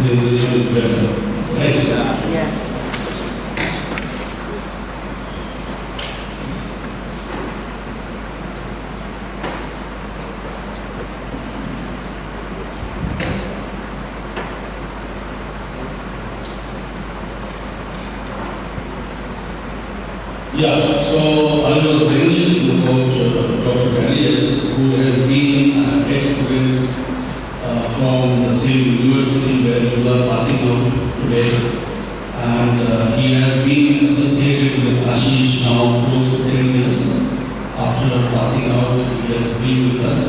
then this one is better. Right? Yes. Yeah, so I was mentioning about Dr. Meritorious, who has been an ex-student from the same university where you are passing out today. And he has been associated with Ashish now close to 10 years. After passing out, he has been with us.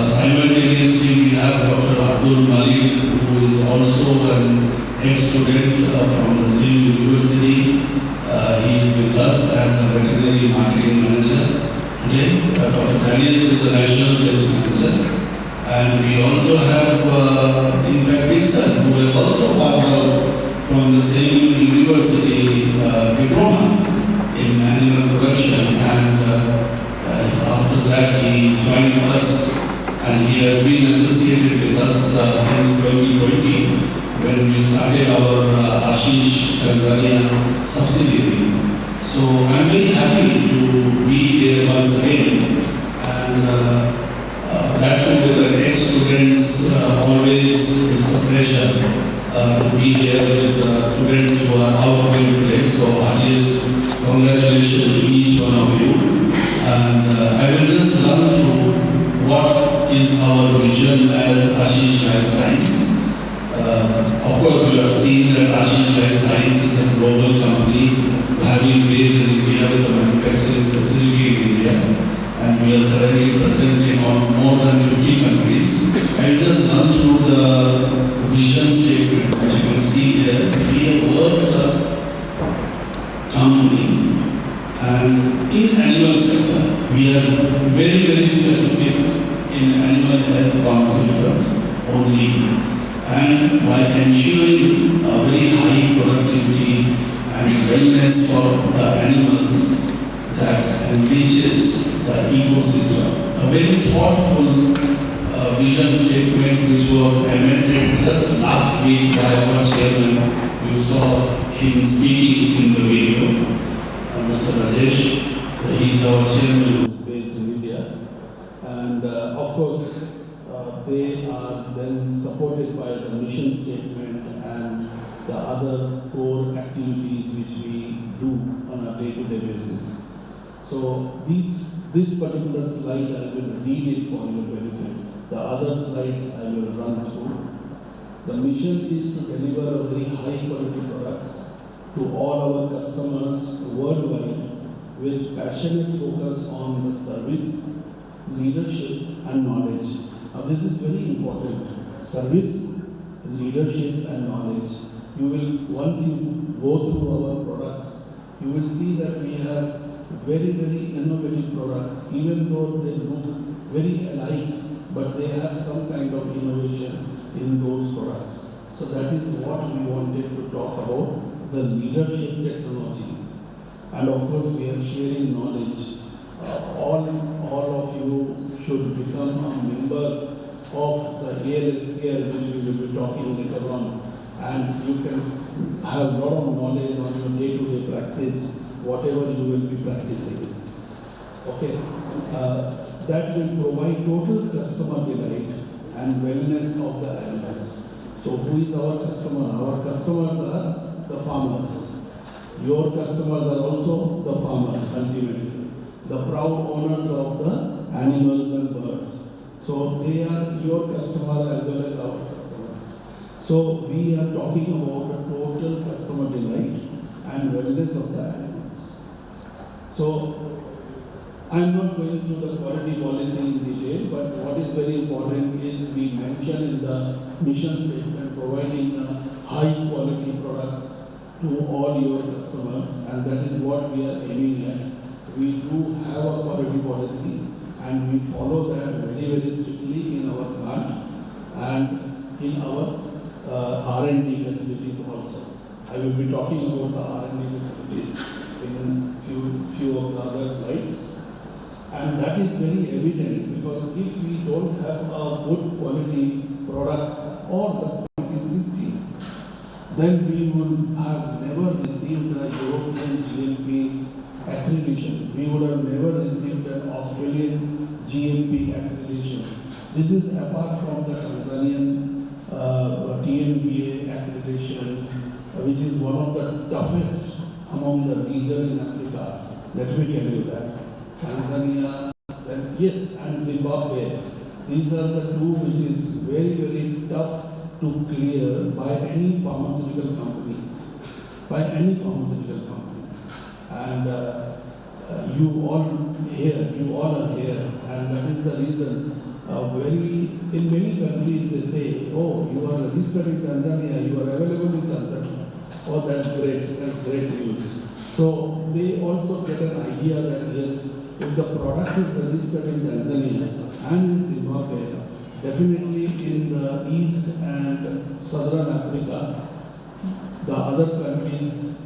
Simultaneously, we have Dr. Abdul Malik, who is also an ex-student from the same university. He is with us as the veterinary marketing manager today. Dr. Daniels is the national sales manager. And we also have, in fact, Dixon, who has also passed out from the same university diploma in animal production. And after that, he joined us, and he has been associated with us since 2020. When we started our Ashish Tanzania subsidiary. So I'm very happy to be here once again, and that too with the ex-students, always it's a pleasure to be here with students who are outgoing today. So heartiest congratulations to each one of you. And I will just run through what is our vision as Ashish Life Science. Of course, you have seen that Ashish Life Science is a global company having base in India with a manufacturing facility in India, and we are currently present in more than 50 countries. I will just run through the vision statement, which you can see here. We are a world-class company, and in animal sector, we are very, very specific in animal health pharmaceuticals only. And by ensuring a very high productivity and wellness for the animals that enriches the ecosystem. A very thoughtful vision statement which was amended just last week by our chairman. You saw him speaking in the video, Mr. Rajesh. He is our chairman who is based in India. And of course, they are then supported by the mission statement and the other core activities which we do on a day-to-day basis. So this particular slide, I will read it for your benefit. The other slides I will run through. The mission is to deliver a very high quality products to all our customers worldwide with passionate focus on the service, leadership and knowledge. Now this is very important. Service, leadership and knowledge. You will, once you go through our products, you will see that we have very, very innovative products, even though they look very alike, but they have some kind of innovation in those products. So that is what we wanted to talk about, the leadership technology. And of course we are sharing knowledge. All of you should become a member of the ALS care, which we will be talking later on. And you can have a lot of knowledge on your day-to-day practice, whatever you will be practicing. Okay, that will provide total customer delight and wellness of the animals. So who is our customer? Our customers are the farmers. Your customers are also the farmers, ultimately. The proud owners of the animals and birds. So they are your customer as well as our customers. So we are talking about a total customer delight and wellness of the animals. So I am not going through the quality policy in detail, but what is very important is we mention in the mission statement providing high quality products to all your customers, and that is what we are aiming at. We do have a quality policy and we follow that very, very strictly in our plant and in our R&D facilities also. I will be talking about the R&D facilities in few of the other slides. And that is very evident because if we don't have a good quality products or the quality then we would have never received the European GMP accreditation. We would have never received an Australian GMP accreditation. This is apart from the Tanzanian TNBA accreditation, which is one of the toughest among the region in Africa. Let me tell you that. Tanzania, then yes, and Zimbabwe. These are the two which is very, very tough to clear by any pharmaceutical companies. By any pharmaceutical companies. And you all are here, and that is the reason. In many countries they say, oh, you are registered in Tanzania, you are available in Tanzania. Oh, that's great news. So they also get an idea that yes, if the product is registered in Tanzania and in Zimbabwe, definitely in the East and Southern Africa, the other countries,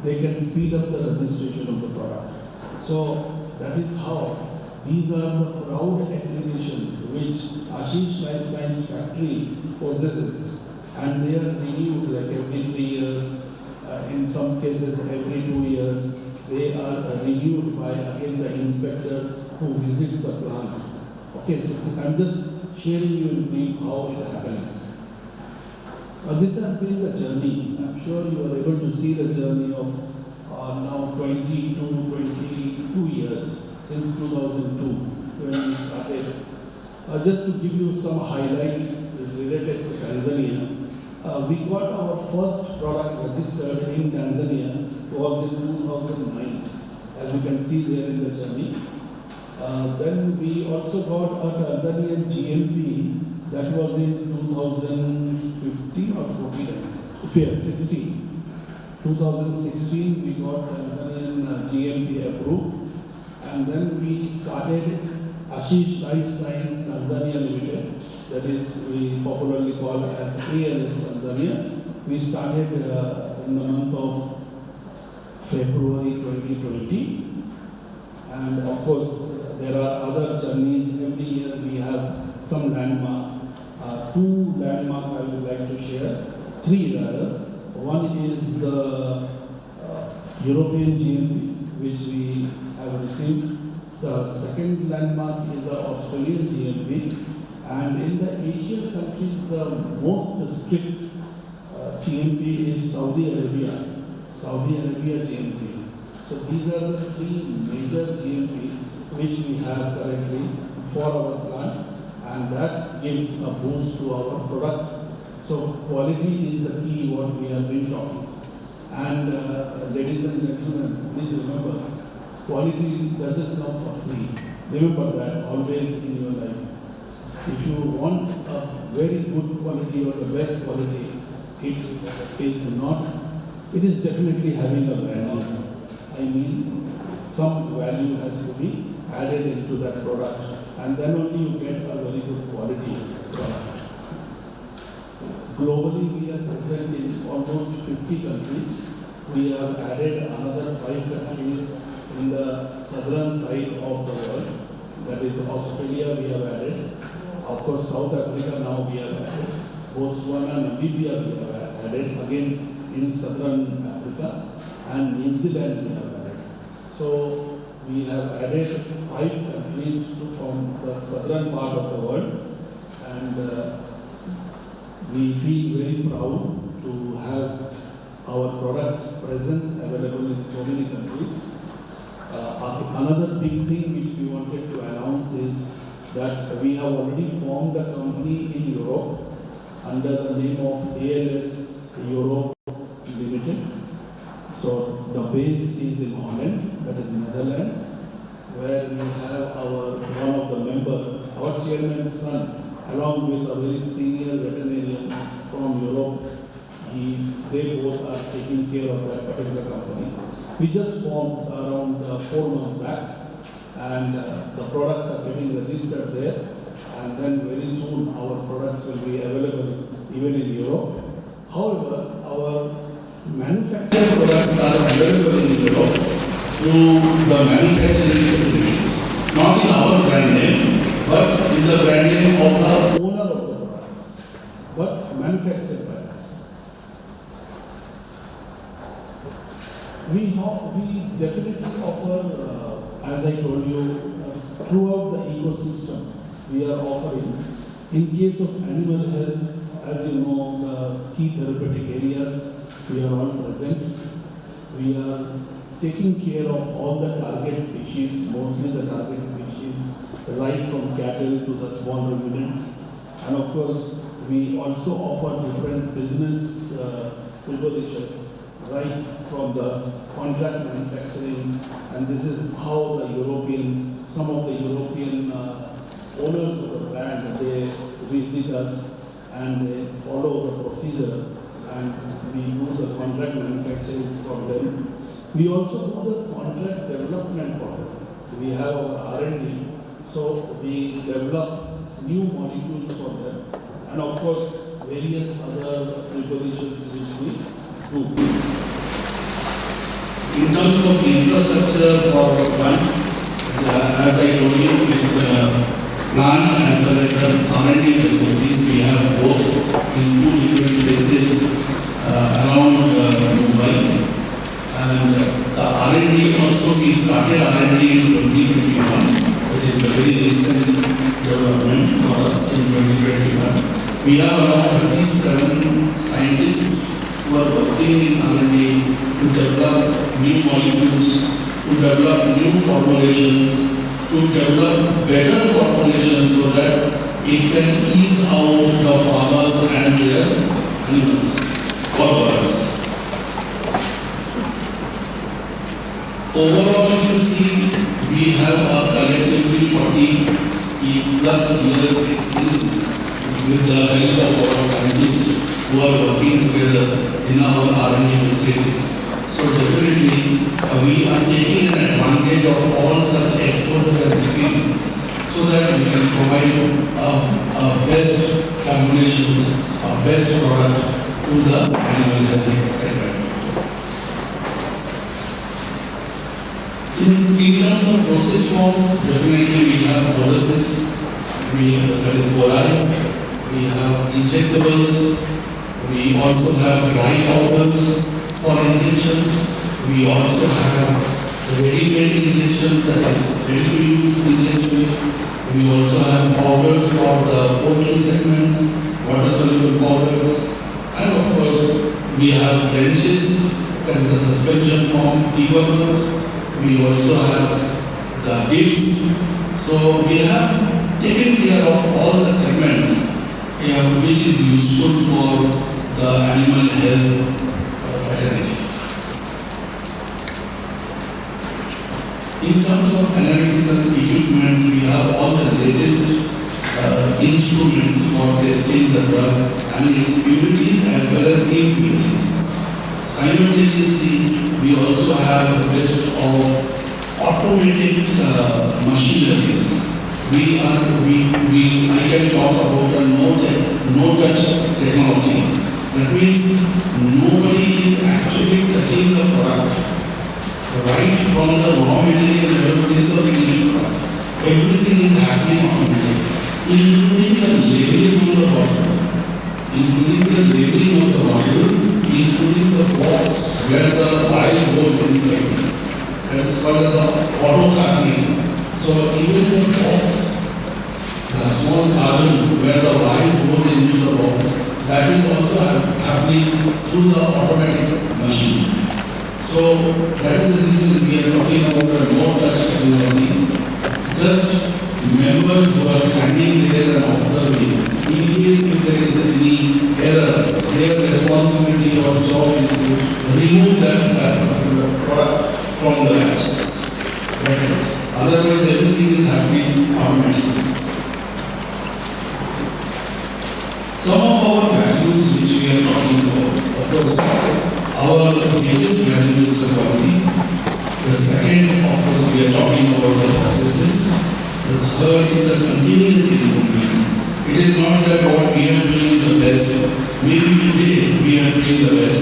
they can speed up the registration of the product. So that is how these are the proud accreditation which Ashish Life Science Factory possesses, and they are renewed like every 3 years, in some cases every 2 years. They are renewed by again the inspector who visits the plant. Okay, so I'm just sharing you in brief how it happens. This has been the journey. I'm sure you are able to see the journey of now 22 years since 2002 when we started. Just to give you some highlight related to Tanzania, we got our first product registered in Tanzania was in 2009, as you can see there in the journey. Then we also got a Tanzanian GMP that was in 2015 or 14, yes, 16. 2016 we got Tanzanian GMP approved, and then we started Ashish Life Science Tanzania Limited, that is we popularly call as ALS Tanzania. We started in the month of February 2020, and of course there are other journeys. Every year we have some landmark. Two landmark I would like to share, three rather. One is the European GMP, which we have received. The second landmark is the Australian GMP, and in the Asian countries the most strict GMP is Saudi Arabia GMP. So these are the three major GMP which we have currently for our plant, and that gives a boost to our products. So quality is the key what we have been talking. And ladies and gentlemen, please remember, quality doesn't come for free. Remember that always in your life. If you want a very good quality or the best quality, it is definitely having a value. I mean, some value has to be added into that product, and then only you get a very good quality product. Globally, we are present in almost 50 countries. We have added another 5 countries in the southern side of the world. That is Australia we have added. Of course, South Africa now we have added. Botswana, Namibia we have added. Again, in southern Africa, and New Zealand we have added. So we have added 5 countries from the southern part of the world, and we feel very proud to have our products presence available in so many countries. Another big thing which we wanted to announce is that we have already formed a company in Europe under the name of ALS Europe Limited. So the base is in Holland, that is Netherlands, where we have one of the members, our chairman's son, along with a very senior veterinarian from Europe. They both are taking care of that particular company. We just formed around 4 months back, and the products are getting registered there, and then very soon our products will be available even in Europe. However, our manufactured products are available in Europe through the manufacturing facilities, not in our brand name, but in the brand name of the owner of the products, but manufactured by us. We definitely offer, as I told you, throughout the ecosystem, we are offering. In case of animal health, as you know, the key therapeutic areas, we are all present. We are taking care of all the target species, mostly the target species, right from cattle to the small ruminants. And of course, we also offer different business propositions, right from the contract manufacturing, and this is how some of the European owners of the brand, they visit us and they follow the procedure, and we do the contract manufacturing from them. We also do the contract development for them. We have our R&D, so we develop new molecules for them, and of course various other prepositions which we do. In terms of infrastructure for our plant, as I told you, it's plant as well as the R&D facilities. We have both in two different places around Mumbai. And the R&D also, we started R&D in 2021. It is a very recent development for us in 2021. We have around 37 scientists who are working in R&D to develop new molecules, to develop new formulations, to develop better formulations so that it can ease out the farmers and their animals or birds. Overall, if you see, we have a collectively 40 plus years experience with the help of our scientists who are working together in our R&D facilities. So definitely, we are taking an advantage of all such exposure and experience so that we can provide best formulations, best product to the animal health segment. In terms of dosage forms, definitely we have boluses, that is oral, we have injectables, we also have dry powders for injections, we also have ready-made injections, that is ready-to-use injections, we also have powders for the poultry segments, water-soluble powders, and of course we have benches, that is the suspension form, debuggers. We also have the dips. So we have taken care of all the segments which is useful for the animal health veterinary. In terms of analytical equipments, we have all the latest instruments for testing the drug and its purities as well as impurities. Simultaneously, we also have the best of automated machineries. I can talk about a no-touch technology. That means nobody is actually touching the product right from the raw material level to the finished product. Everything is happening automatically, including the labeling of the bottle, including the box where the file goes inside. That is called as the auto cartoning. So even the box, the small carton where the wine goes into the box, that is also happening through the automatic machine. So that is the reason we are talking about a no-touch technology. Just members who are standing there and observing, in case if there is any error, their responsibility or job is to remove that particular product from the batch. That's it. Otherwise, everything is happening automatically. Some of our values which we are talking about, of course, our biggest value is the quality. The second, of course, we are talking about the processes. The third is the continuous improvement. It is not that what we are doing is the best. Maybe today we are doing the best,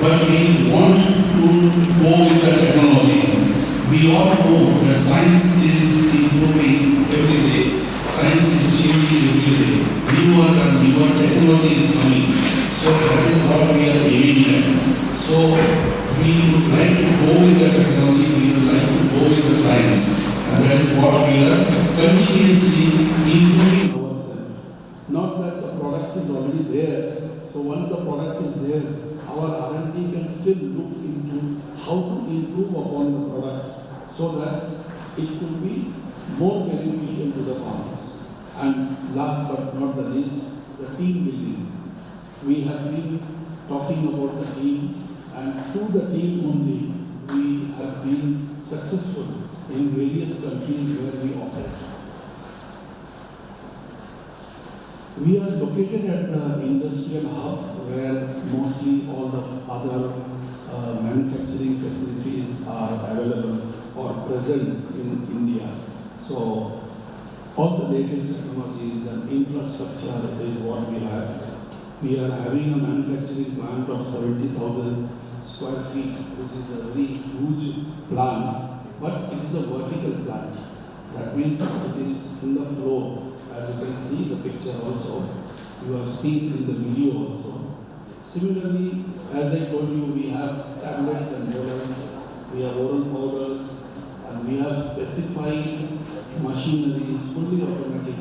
but we want to go with the technology. We all know that science is improving every day. Science is changing every day. Newer technology is coming. So that is what we are aiming at. So we would like to go with the technology, we would like to go with the science. And that is what we are continuously improving ourselves. Not that the product is already there. So once the product is there, our R&D can still look into how to improve upon the product so that it could be more beneficial to the farmers. And last but not the least, the team building. We have been talking about the team, and through the team only, we have been successful in various countries where we operate. We are located at the industrial hub where mostly all the other manufacturing facilities are available or present in India. So all the latest technologies and infrastructure is what we have. We are having a manufacturing plant of 70,000 square feet, which is a very huge plant, but it is a vertical plant. That means it is in the floor. As you can see the picture also, you have seen in the video also. Similarly, as I told you, we have tablets and orals, we have oral powders, and we have specified machineries, fully automatic,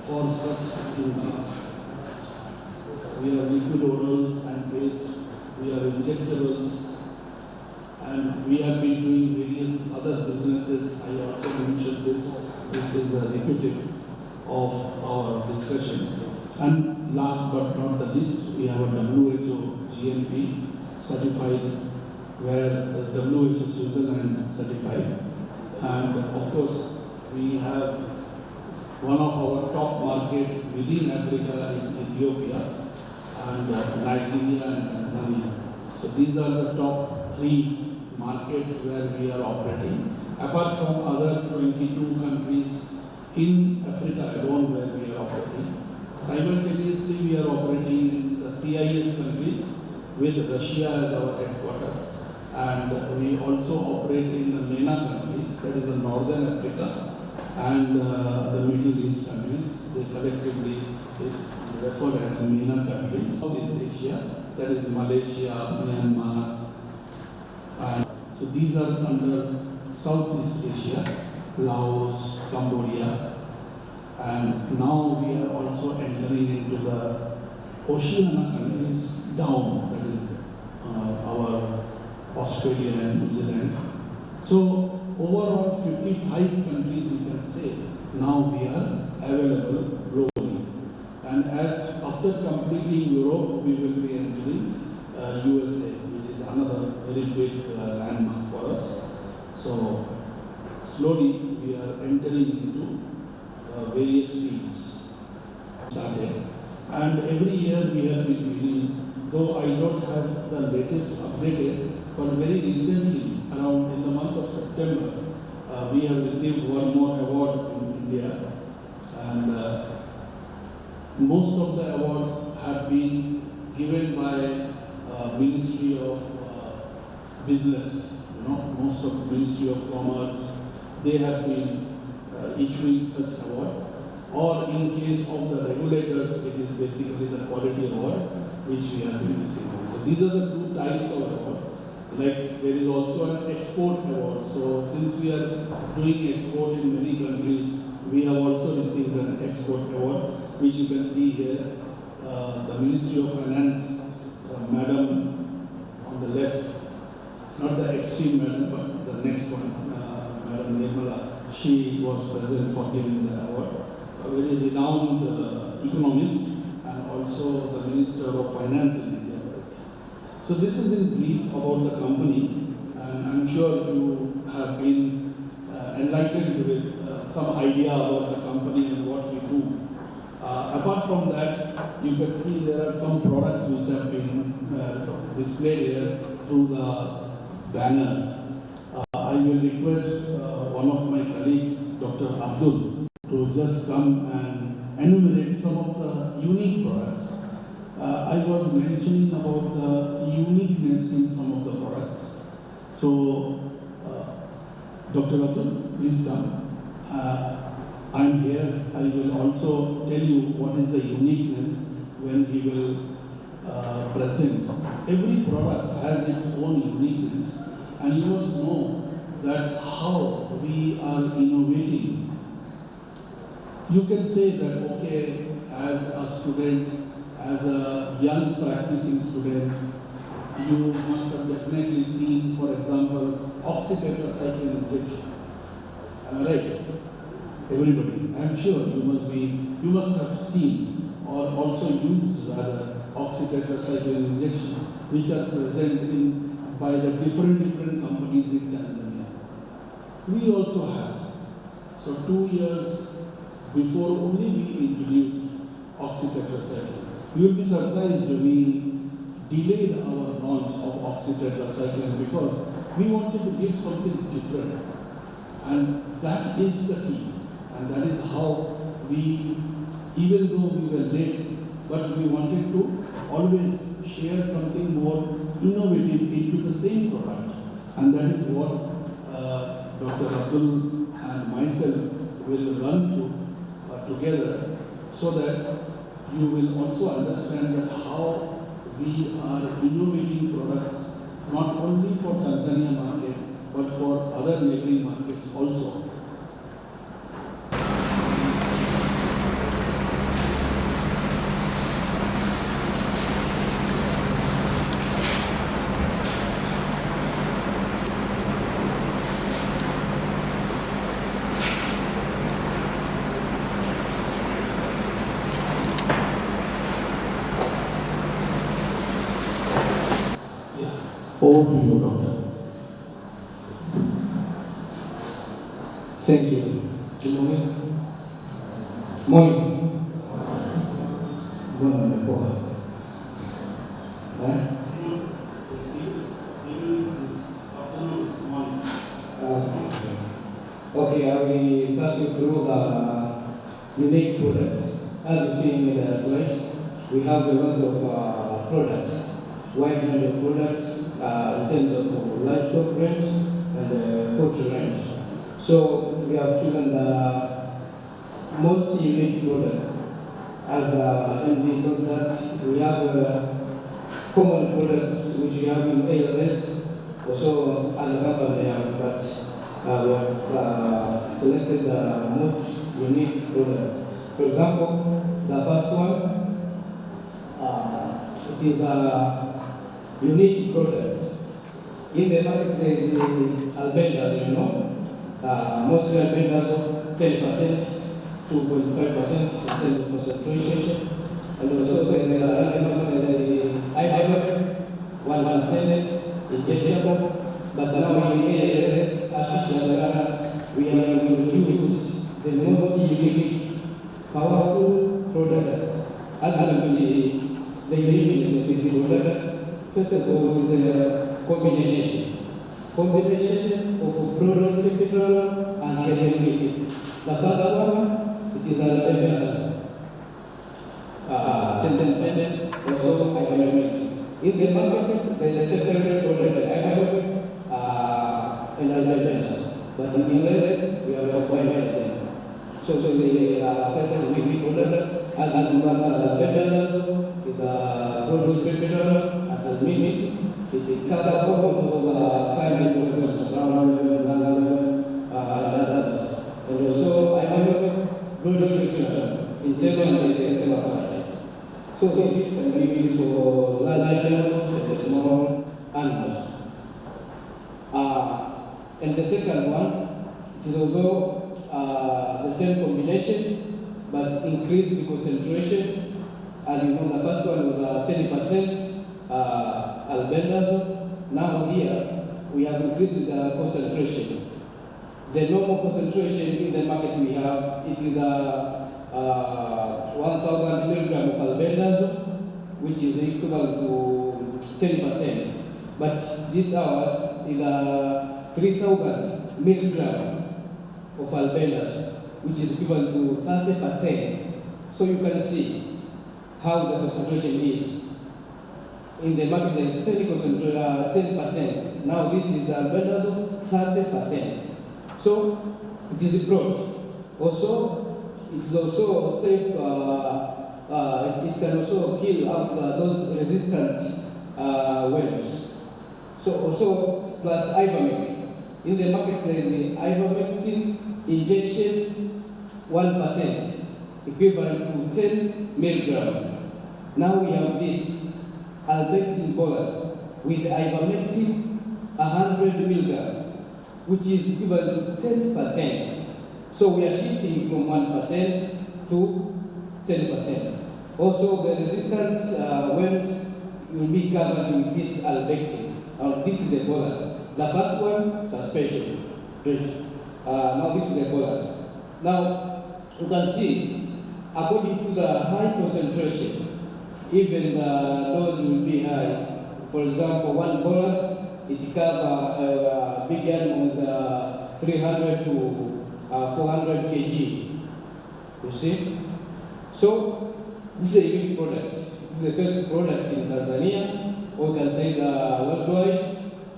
for such activities. We have liquid orals and paste, we have injectables, and we have been doing various other businesses. I also mentioned this. This is a repetitive of our discussion. And last but not the least, we have a WHO GMP certified, where the WHO Switzerland certified. And of course, we have one of our top market within Africa is Ethiopia, and Nigeria and Tanzania. So these are the top 3 markets where we are operating. Apart from other 22 countries in Africa alone where we are operating. Simultaneously, we are operating in the CIS countries with Russia as our headquarters. And we also operate in the MENA countries, that is the Northern Africa, and the Middle East countries. They collectively referred as MENA countries. Southeast Asia, that is Malaysia, Myanmar. And so these are under Southeast Asia, Laos, Cambodia, and now we are also entering into the Oceania countries down, that is our Australia and New Zealand. So overall 55 countries we can say now we are available globally. And as after completing Europe, we will be entering USA, which is another very big landmark for us. So slowly we are entering into various fields. Started. And every year we have been reading, though I don't have the latest updated, but very recently, around in the month of September, we have received one more award in India. And most of the awards have been given by Ministry of Business, most of the Ministry of Commerce, they have been issuing such award. Or in case of the regulators, it is basically the quality award which we have been receiving. So these are the 2 types of award. Like there is also an export award. So since we are doing export in many countries, we have also received an export award, which you can see here. The Ministry of Finance, Madam on the left, not the extreme madam, but the next one, Madam Nirmala, she was present for giving the award. A very renowned economist and also the Minister of Finance in India. So this is in brief about the company, and I'm sure you have been enlightened with some idea about the company and what we do. Apart from that, you can see there are some products which have been displayed here through the banner. I will request one of my colleagues, Dr. Abdul, to just come and enumerate some of the unique products. I was mentioning about the uniqueness in some of the products. So, Dr. Abdul, please come. I'm here. I will also tell you what is the uniqueness when he will present. Every product has its own uniqueness, and you must know that how we are innovating. You can say that, okay, as a student, as a young practicing student, you must have definitely seen, for example, oxytetracycline injection. Am I right? Everybody. I am sure you must have seen or also used rather oxytetracycline injection, which are present by the different companies in Tanzania. We also have. So 2 years before only we introduced oxytetracycline. You will be surprised we delayed our launch of oxytetracycline because we wanted to give something different. And that is the key. And that is how we, even though we were late, but we wanted to always share something more innovative into the same product. And that is what Dr. Abdul and myself will run through together, so that you will also understand that how we are innovating products not only for Tanzania market but for other neighboring markets also. Over to you, Doctor. Thank you. Good morning. Morning. Good morning. Okay, I will pass you through the unique products. As you see in the slide, we have a lot of products, wide range of products in terms of livestock range and poultry range. So we have chosen the most unique product. As MD told that we have common products which we have in ALS, also other company have, but we have selected the most unique product. For example, the first one, it is a unique product. In the market there is albendazole, you know, mostly albendazole 10%, 2.5% in terms of concentration, and also there is ibuprofen 1% injectable, but now in ALS we have introduced the most unique, powerful product. As you can see, the ingredients of this product, first of all, is the combination of product capital and capability. The first one, it is albendazole, 10%, also ibuprofen. In the market, the necessary product ibuprofen and albendazole, but in the US, we have combined them. So the first unique product, as you want albendazole, is the product capital and the limit. It covers all of kind of products around and others. And also, I have good description in terms of the external. So this can be used for large animals and small animals. And the second one is also the same combination, but increase the concentration. And you know, the first one was 10%. Albendazole. Now here we have increased the concentration. The normal concentration in the market we have, it is 1,000 milligram of albendazole, which is equivalent to 10%. But this ours is 3,000 milligram of albendazole, which is equivalent to 30%. So you can see how the concentration is. In the market, there is 10%. Now this is albendazole 30%. So it is broad. Also, it is also safe it can also kill out those resistant worms. So also plus ivermectin. In the marketplace, the ivermectin injection 1%, equivalent to 10 milligram. Now we have this albectin bolus with ivermectin 100 milligram, which is equivalent to 10%. So we are shifting from 1% to 10%. Also, the resistant worms will be covered with this albectin. This is the bolus. The first one, suspension. Now this is the bolus. Now, you can see, according to the high concentration, even the dose will be high. For example, one bolus, it covers a big animal with 300 to 400 kg. You see? So, this is a unique product. This is the first product in Tanzania, or you can say the worldwide,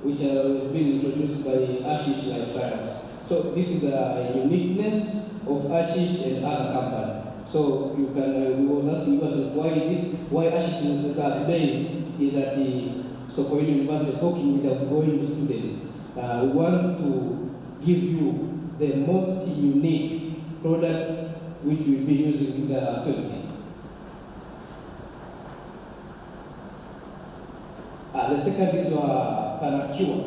which has been introduced by Ashish Life Science. So this is the uniqueness of Ashish and other company. So you can, we was asking yourself why Ashish is today is at the Sokoine University talking with outgoing students. We want to give you the most unique products which we'll be using in the field. The second is Penacure.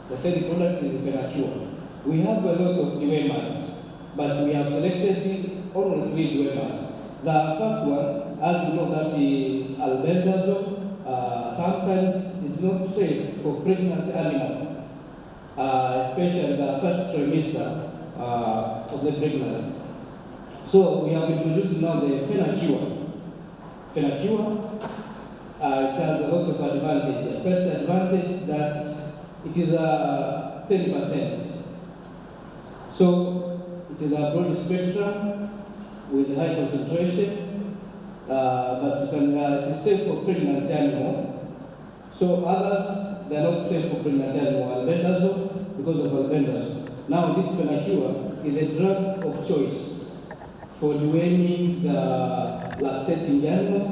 The third product is Penacure. We have a lot of duemas, but we have selected only 3 duemas. The first one, as you know, that the albendazole sometimes is not safe for pregnant animals, especially the first trimester of the pregnancy. So we have introduced now the Penacure. Penacure, it has a lot of advantage. The first advantage that it is 10%. So it is a broad spectrum with high concentration, but you can, it is safe for pregnant animal. So others, they are not safe for pregnant animal. Albendazole, because of albendazole. Now this Penacure is a drug of choice for deworming the lactating animal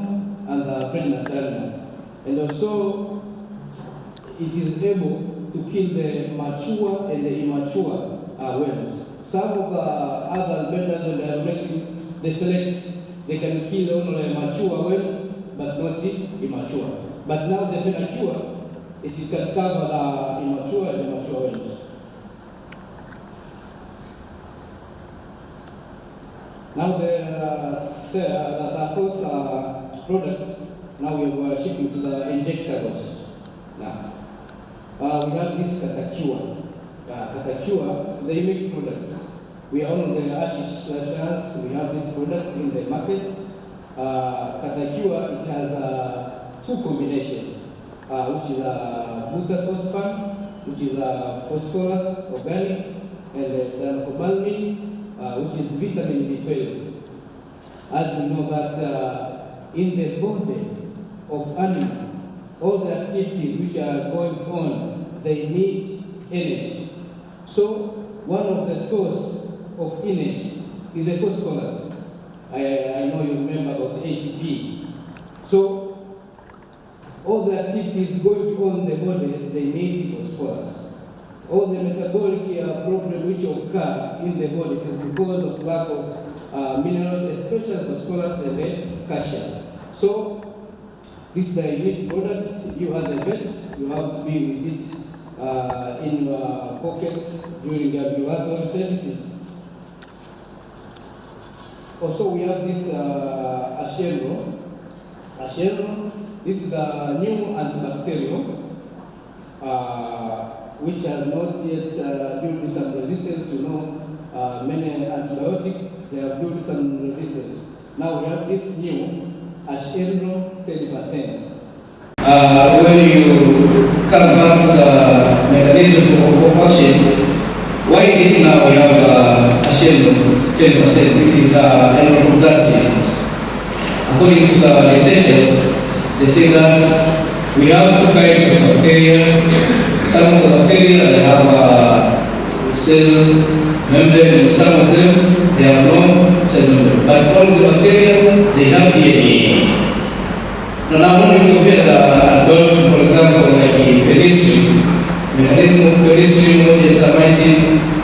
and the pregnant animal. And also, it is able to kill the mature and the immature worms. Some of the other albendazole they select, they can kill only mature worms, but not the immature. But now the Penacure, it can cover the immature and immature worms. Now the fourth product, now we are shifting to the injectables. Now, we have this Catacure. Catacure, the unique product. We own the Ashish Life Science. We have this product in the market. Catacure, it has 2 combinations, which is butaphosphan, which is phosphorus organic, and cyanocobalamin, which is vitamin B12. As we know that in the body of animal, all the activities which are going on, they need energy. So one of the source of energy is the phosphorus. I know you remember about ATP. So all the activities going on in the body, they need phosphorus. All the metabolic problems which occur in the body is because of lack of minerals, especially phosphorus and calcium. So this is the unique product. You as a vet, you have to be with it in your pocket during the ambulatory services. Also, we have this Ashero. Ashero, this is the new antibacterial, which has not yet built some resistance. You know, many antibiotics, they have built some resistance. Now we have this new Ashero 30%. When you come back to the mechanism of action, why this now we have Ashero 10%? It is endotoxin. According to the researchers, they say that we have 2 kinds of bacteria. Some of the bacteria they have cell membrane, some of them, they have no cell membrane. But all the bacteria, they have DNA. Now, when we compare the adults, for example, like the penicillin, mechanism of penicillin or gentamicin,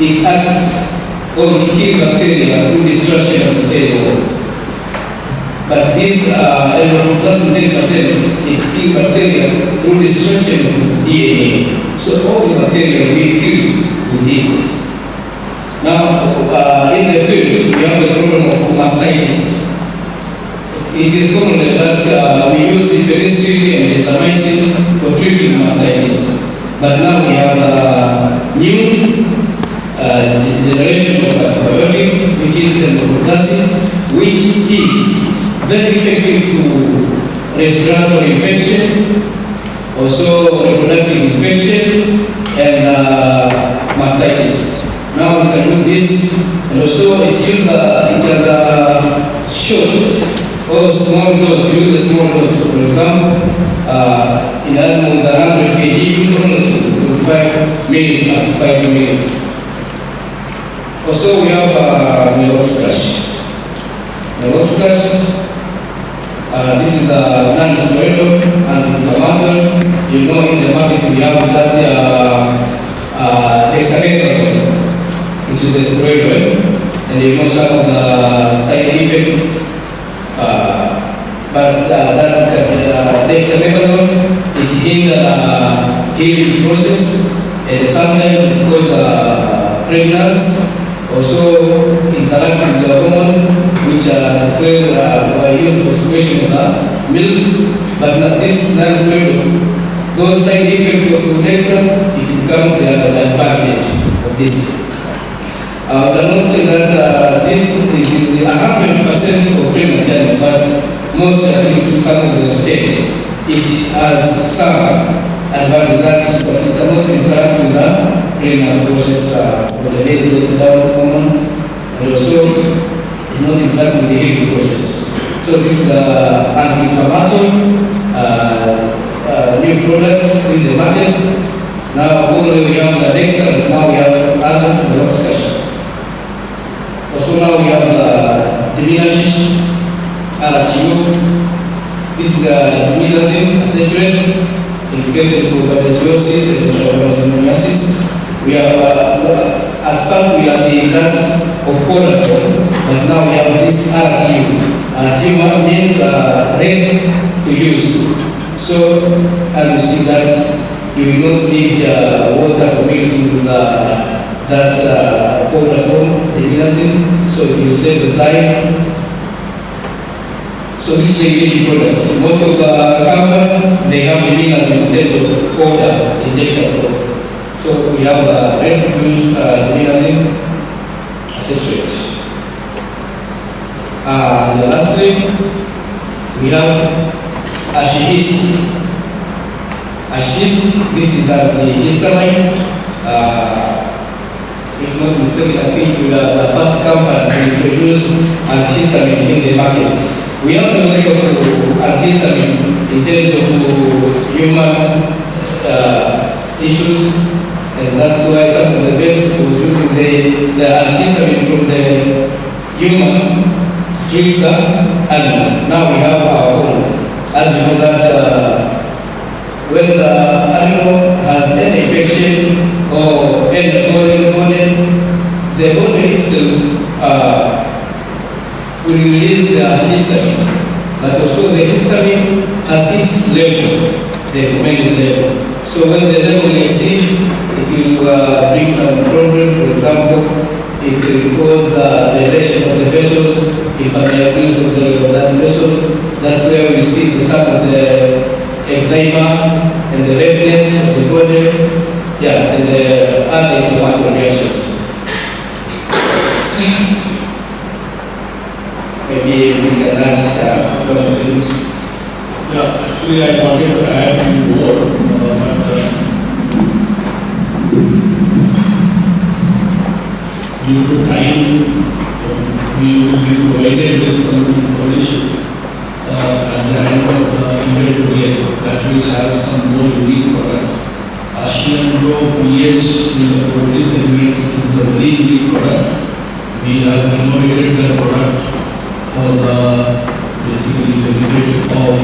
it acts or it kills bacteria through destruction of the cell wall. But this elrofloxacin 10%, it kills bacteria through destruction of DNA. So all the bacteria will be killed with this. Now, in the field, we have the problem of mastitis. It is common that we use the penicillin and gentamicin for treating mastitis. But now we have a new generation of antibiotic, which is elrofloxacin, which is very effective to respiratory infection, also reproductive infection, and mastitis. Now we can use this, and also it has a short or small dose. Use the small dose, for example, in animal with 100 kg, use only 5 minutes up to 5 minutes. Also, we have Meritorious. This is the non-steroidal anti-inflammatory. You know, in the market we have that dexamethasone, which is the steroid, and you know some of the side effects. But that dexamethasone, it hinders the healing process, and sometimes it causes pregnancy. Also interact with the hormone, which are secreted by use for secretion of the milk, but this non-steroidal. Those side effects of protection, it becomes the advantage of this. I cannot say that this is 100% of pregnant animals, but most, I think, some of the states, it has some advantage that it cannot interact with the pregnancy process for the lady let down hormone, and also it not interact with the healing process. So this is the anti-inflammatory new product in the market. Now only we have the Dexa, now we have other Meritorious. Also now we have the Dimilasish, RTU. This is the dimilazine acetate, indicated for babesiosis and trichomoniasis. We have, at first we have the drugs of cortisol, but now we have this RTU. RTU means ready to use. So, as you see that, you will not need water for mixing with that powder form, the dimilazine, so it will save the time. So this is a unique product. Most of the companies, they have the dimilazine in terms of powder, injectable. So we have the ready-to-use dimilazine acetate. And lastly, we have ashihist. Ashihist, this is antihistamine. If not mistaken, I think we are the first company to introduce antihistamine in the market. We have to look at antihistamine in terms of human issues, and that's why some of the vets was using the antihistamine from the human to treat the animal. Now we have our own. As you know that when the animal has any infection or any foreign body, the body itself will release the histamine, but also the histamine has its level, the recommended level. So when the level exceeds, it will bring some problem. For example, it will cause the dilation of the vessels, impermeability of the blood vessels. That's where we see some of the eczema and the redness of the body, and the other inflammatory reactions. Maybe we can ask some of things. Yeah, actually I wanted to add a few more, but due to time, we will be provided with some information at the end of the event today that we have some more unique product. partition, low pH in the poultry segment is a very unique product. We have innovated the product for the basically benefit of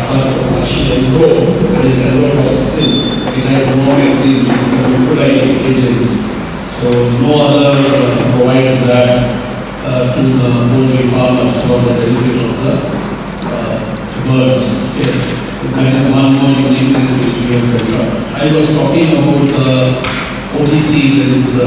partition and grow, that is endotoxin. It has no vaccine, which is a leucolide agent. So no other provides that to the poultry farmers for the benefit of the birds. Okay. That is one more uniqueness which we have developed. I was talking about the OTC, that is the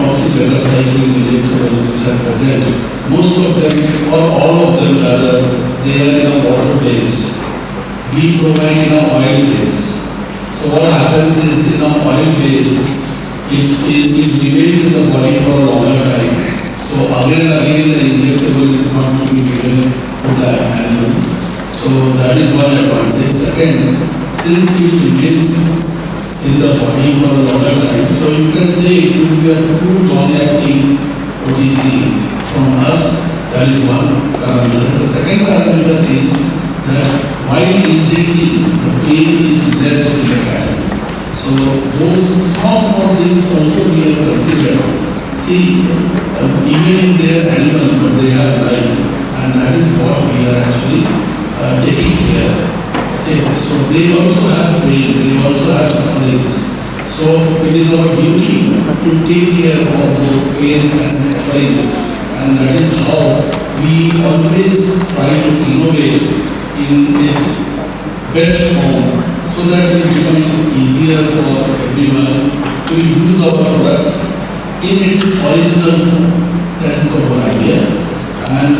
oxygen injectables which are present. Most of them, or all of them rather, they are in a water base. We provide in a oil base. So what happens is in a oil base, it remains in the body for a longer time. So again and again the injectable is not to be given to the animals. So that is one advantage. Second, since it remains in the body for a longer time, so you can say it will be a true long-acting OTC from us. That is one parameter. The second parameter is that while injecting, the pain is less in the animal. So those small things also we have considered. See, even in their animal, but they have life, and that is what we are actually taking care. Okay, so they also have pain, they also have sufferings. So it is our duty to take care of those pains and sufferings, and that is how we always try to innovate in this best form, so that it becomes easier for everyone to use our products in its original form. That is the whole idea. And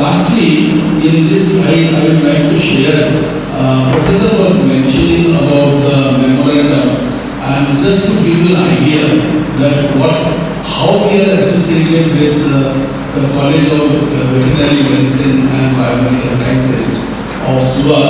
lastly, in this slide, I would like to share, Professor was mentioning about the memorandum, and just to give you an idea that how we are associated with the College of Veterinary Medicine and Biomedical Sciences of SUA.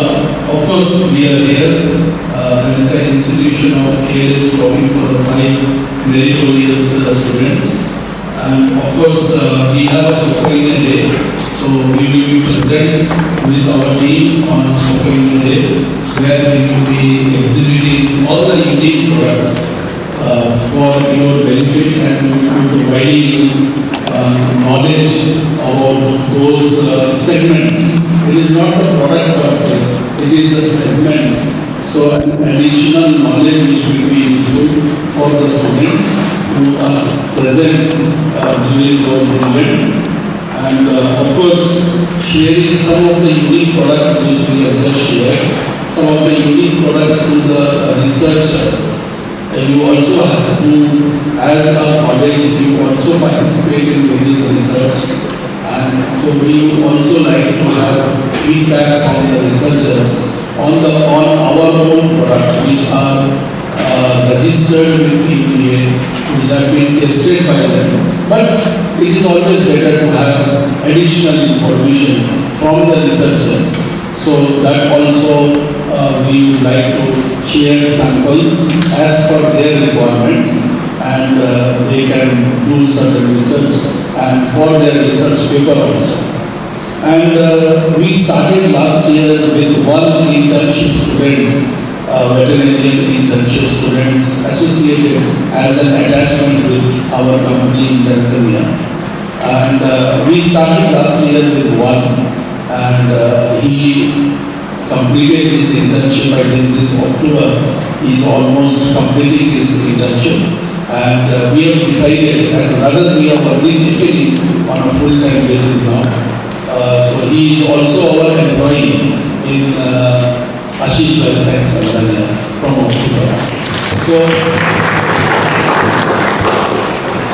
Of course, we are here. That is the institution of ALS trophy for the 5 Meritorious students. And of course, we have a Sokoine Day. So we will be present with our team on Sokoine Day, where we will be exhibiting all the unique products for your benefit, and we will be providing you knowledge about those segments. It is not the product per se, it is the segments. So an additional knowledge which will be useful for the students who are present during those events. And of course, sharing some of the unique products which we have just shared, some of the unique products to the researchers. You also have to, as a college, you also participate in various research. And so we would also like to have feedback from the researchers on our own product, which are registered with EPA, which have been tested by them. But it is always better to have additional information from the researchers. So that also we would like to share samples as per their requirements, and they can do certain research and for their research paper also. And we started last year with one internship student, veterinarian internship students associated as an attachment with our company in Tanzania. And we started last year with one, and he completed his internship. I think this October he is almost completing his internship. And we have decided, and rather we have already taken him on a full-time basis now. So he is also our employee in Ashish Life Science Tanzania from October.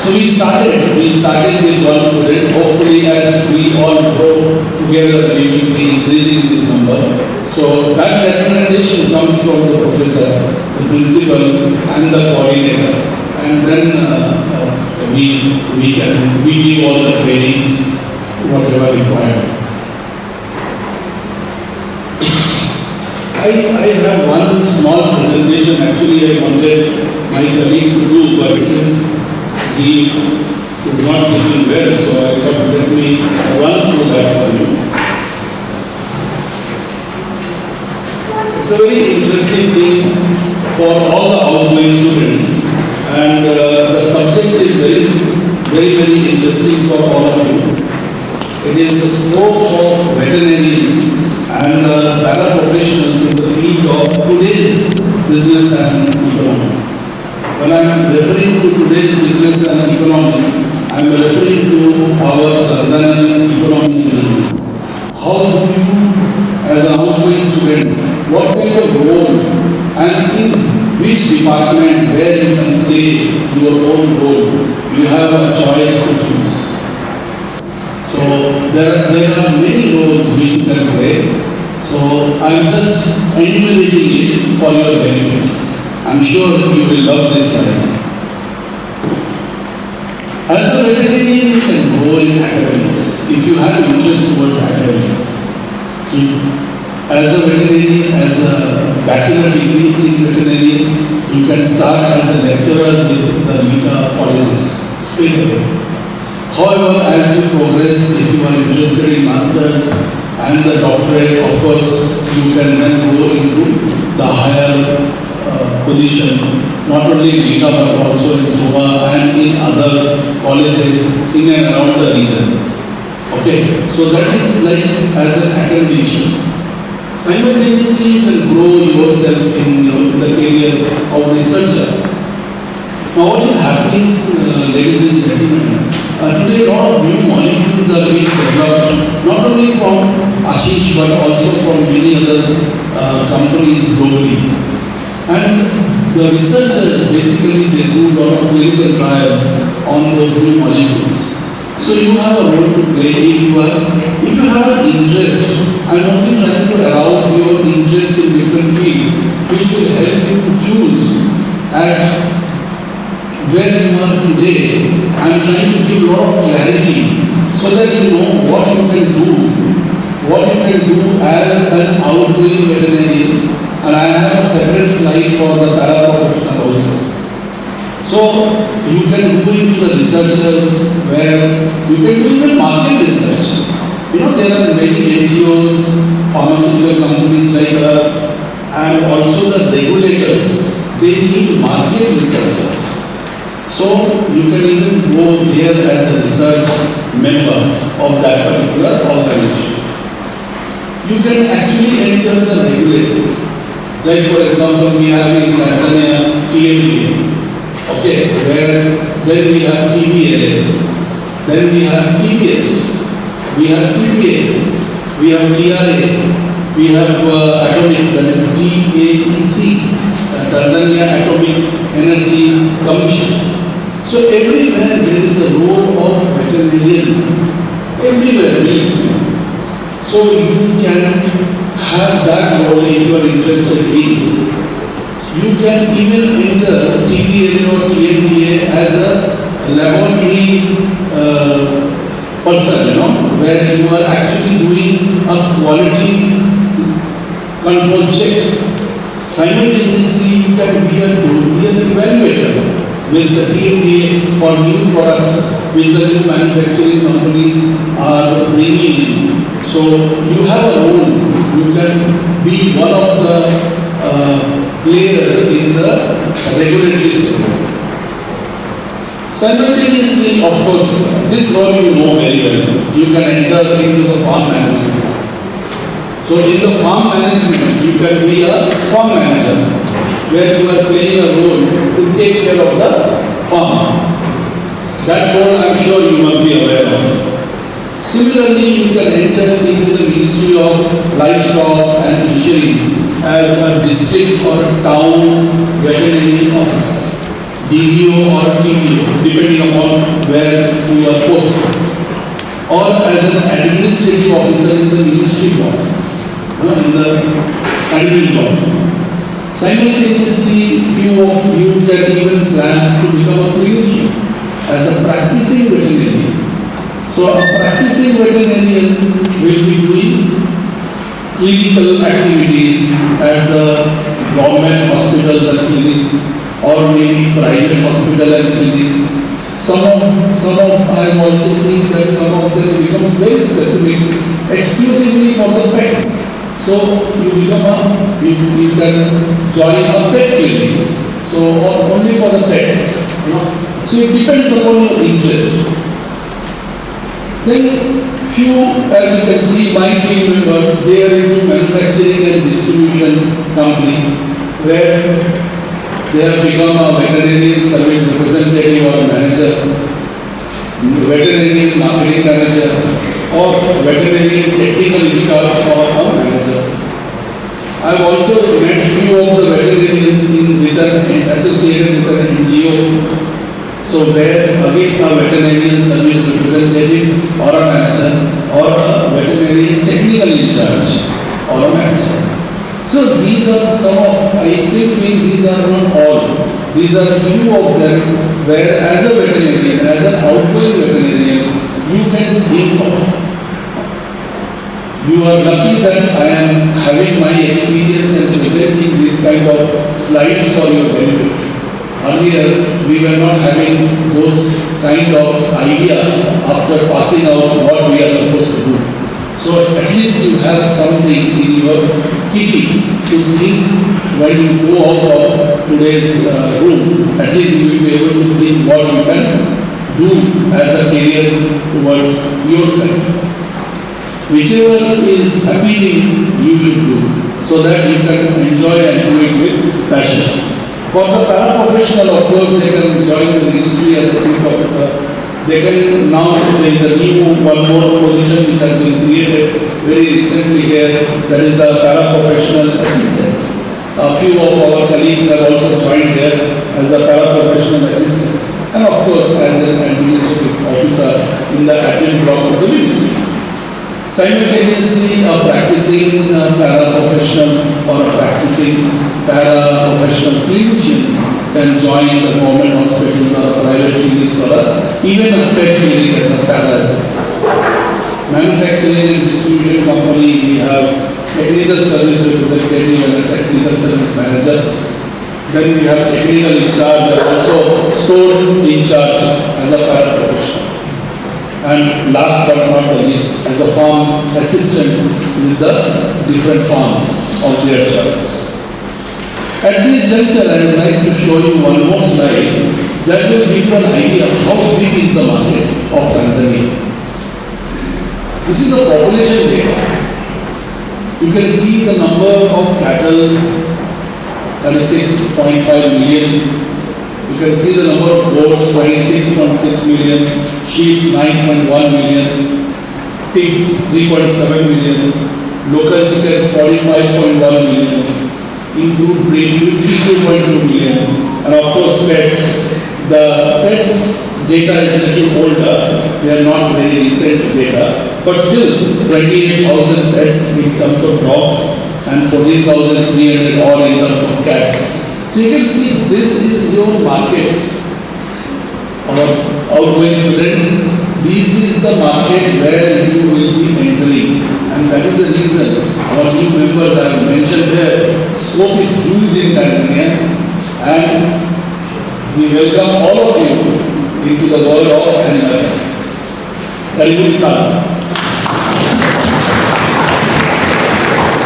So we started with one student. Hopefully, as we all grow together, we will be increasing this number. So that recommendation comes from the professor, the principal, and the coordinator. And then we give all the trainings, whatever required. I have one small presentation. Actually, I wanted my colleague to do, but since he is not taking well, so I thought let me run through that for you. It's a very interesting thing for all the outgoing students. And the subject is very interesting for all of you. It is the scope of veterinary and paraprofessionals in the field of today's business and economy. When I am referring to today's business and economy, I am referring to our Tanzanian economy business. How do you, as an outgoing student, what kind of role and in which department where you can play your own role, you have a choice to choose. So there are many roles which you can play. So I am just enumerating it for your benefit. I am sure you will love this slide. As a veterinarian, you can grow in academics if you have interest towards academics. As a veterinarian, as a bachelor degree in veterinary, you can start as a lecturer with the Vita colleges straight away. However, as you progress, if you are interested in masters and the doctorate, of course, you can then go into the higher position, not only in Vita but also in SOBA and in other colleges in and around the region. Okay, so that is like as an academician. Simultaneously, you can grow yourself in the area of researcher. Now, what is happening, ladies and gentlemen? Today, a lot of new molecules are being developed, not only from Ashish but also from many other companies globally. And the researchers basically they do a lot of clinical trials on those new molecules. So you have a role to play if you have an interest. I'm only trying to arouse your interest in different fields, which will help you to choose at where you are today. I'm trying to give a lot of clarity so that you know what you can do as an outgoing veterinarian. And I have a separate slide for the paraprofessional also. So you can go into the researchers where you can do even market research. There are many NGOs, pharmaceutical companies like us, and also the regulators. They need market researchers. So you can even go there as a research member of that particular organization. You can actually enter the regulator. Like for example, we have in Tanzania PMDA, okay, where then we have PBLA, then we have PBS, we have PBA, we have TRA, we have Atomic, that is TAEC, Tanzania Atomic Energy Commission. So everywhere there is a role of veterinarian, everywhere really. So you can have that role if you are interested in. You can even enter TBA or TMDA as a laboratory person, where you are actually doing a quality control check. Simultaneously, you can be a dossier evaluator with the TMDA for new products which the new manufacturing companies are bringing in. So you have a role. You can be one of the players in the regulatory sector. Simultaneously, of course, this role you know very well. You can enter into the farm management. So in the farm management, you can be a farm manager, where you are playing a role to take care of the farm. That role I am sure you must be aware of. Similarly, you can enter into the Ministry of Livestock and Fisheries as a district or a town veterinary officer, DVO or TVO, depending upon where you are posted, or as an administrative officer in the ministry board, in the admin board. Simultaneously, few of you can even plan to become a clinician as a practicing veterinarian. So a practicing veterinarian will be doing clinical activities at the government hospitals and clinics, or maybe private hospital and clinics. Some of I have also seen that some of them becomes very specific, exclusively for the pet. So you can join a pet clinic. So only for the pets. So it depends upon your interest. Then few, as you can see, my team members, they are into manufacturing and distribution company where they have become a veterinary service representative or manager, veterinary marketing manager, or veterinary technical in charge or a manager. I have also met few of the veterinarians associated with an NGO. So where again a veterinarian service representative or a manager or a veterinary technical in charge or a manager. So these are some of, I still feel these are not all. These are few of them where as a veterinarian, as an outgoing veterinarian, you can think of. You are lucky that I am having my experience and presenting these kind of slides for your benefit. Earlier, we were not having those kind of idea after passing out what we are supposed to do. So at least you have something in your kitty to think when you go out of today's room. At least you will be able to think what you can do as a career towards yourself. Whichever is appealing, you should do so that you can enjoy and do it with passion. For the paraprofessional, of course, they can join the ministry as a field officer. They can now, there is a new one more position which has been created very recently here, that is the paraprofessional assistant. A few of our colleagues have also joined here as a paraprofessional assistant. And of course, as an administrative officer in the admin block of the ministry. Simultaneously, a practicing paraprofessional or a practicing paraprofessional clinicians can join the government hospitals or private clinics or even a pet clinic as a para-assistant. Manufacturing and distribution company, we have technical service representative and a technical service manager. Then we have technical in charge and also store in charge as a paraprofessional. And last but not the least, as a farm assistant with the different farms of their choice. At this juncture, I would like to show you one more slide that will give you an idea of how big is the market of Tanzania. This is the population data. You can see the number of cattle, 36.5 million. You can see the number of goats, 26.6 million, sheep, 9.1 million, pigs, 3.7 million, local chicken, 45.1 million, include breed, 52.2 million, and of course pets. The pets data is a little older, they are not very recent data, but still 28,000 pets in terms of dogs and 14,300 all in terms of cats. So you can see this is your market. Our outgoing students, this is the market where you will be entering. And that is the reason our new members have mentioned there, scope is huge in Tanzania. And we welcome all of you into the world of animal. Karibuni sana.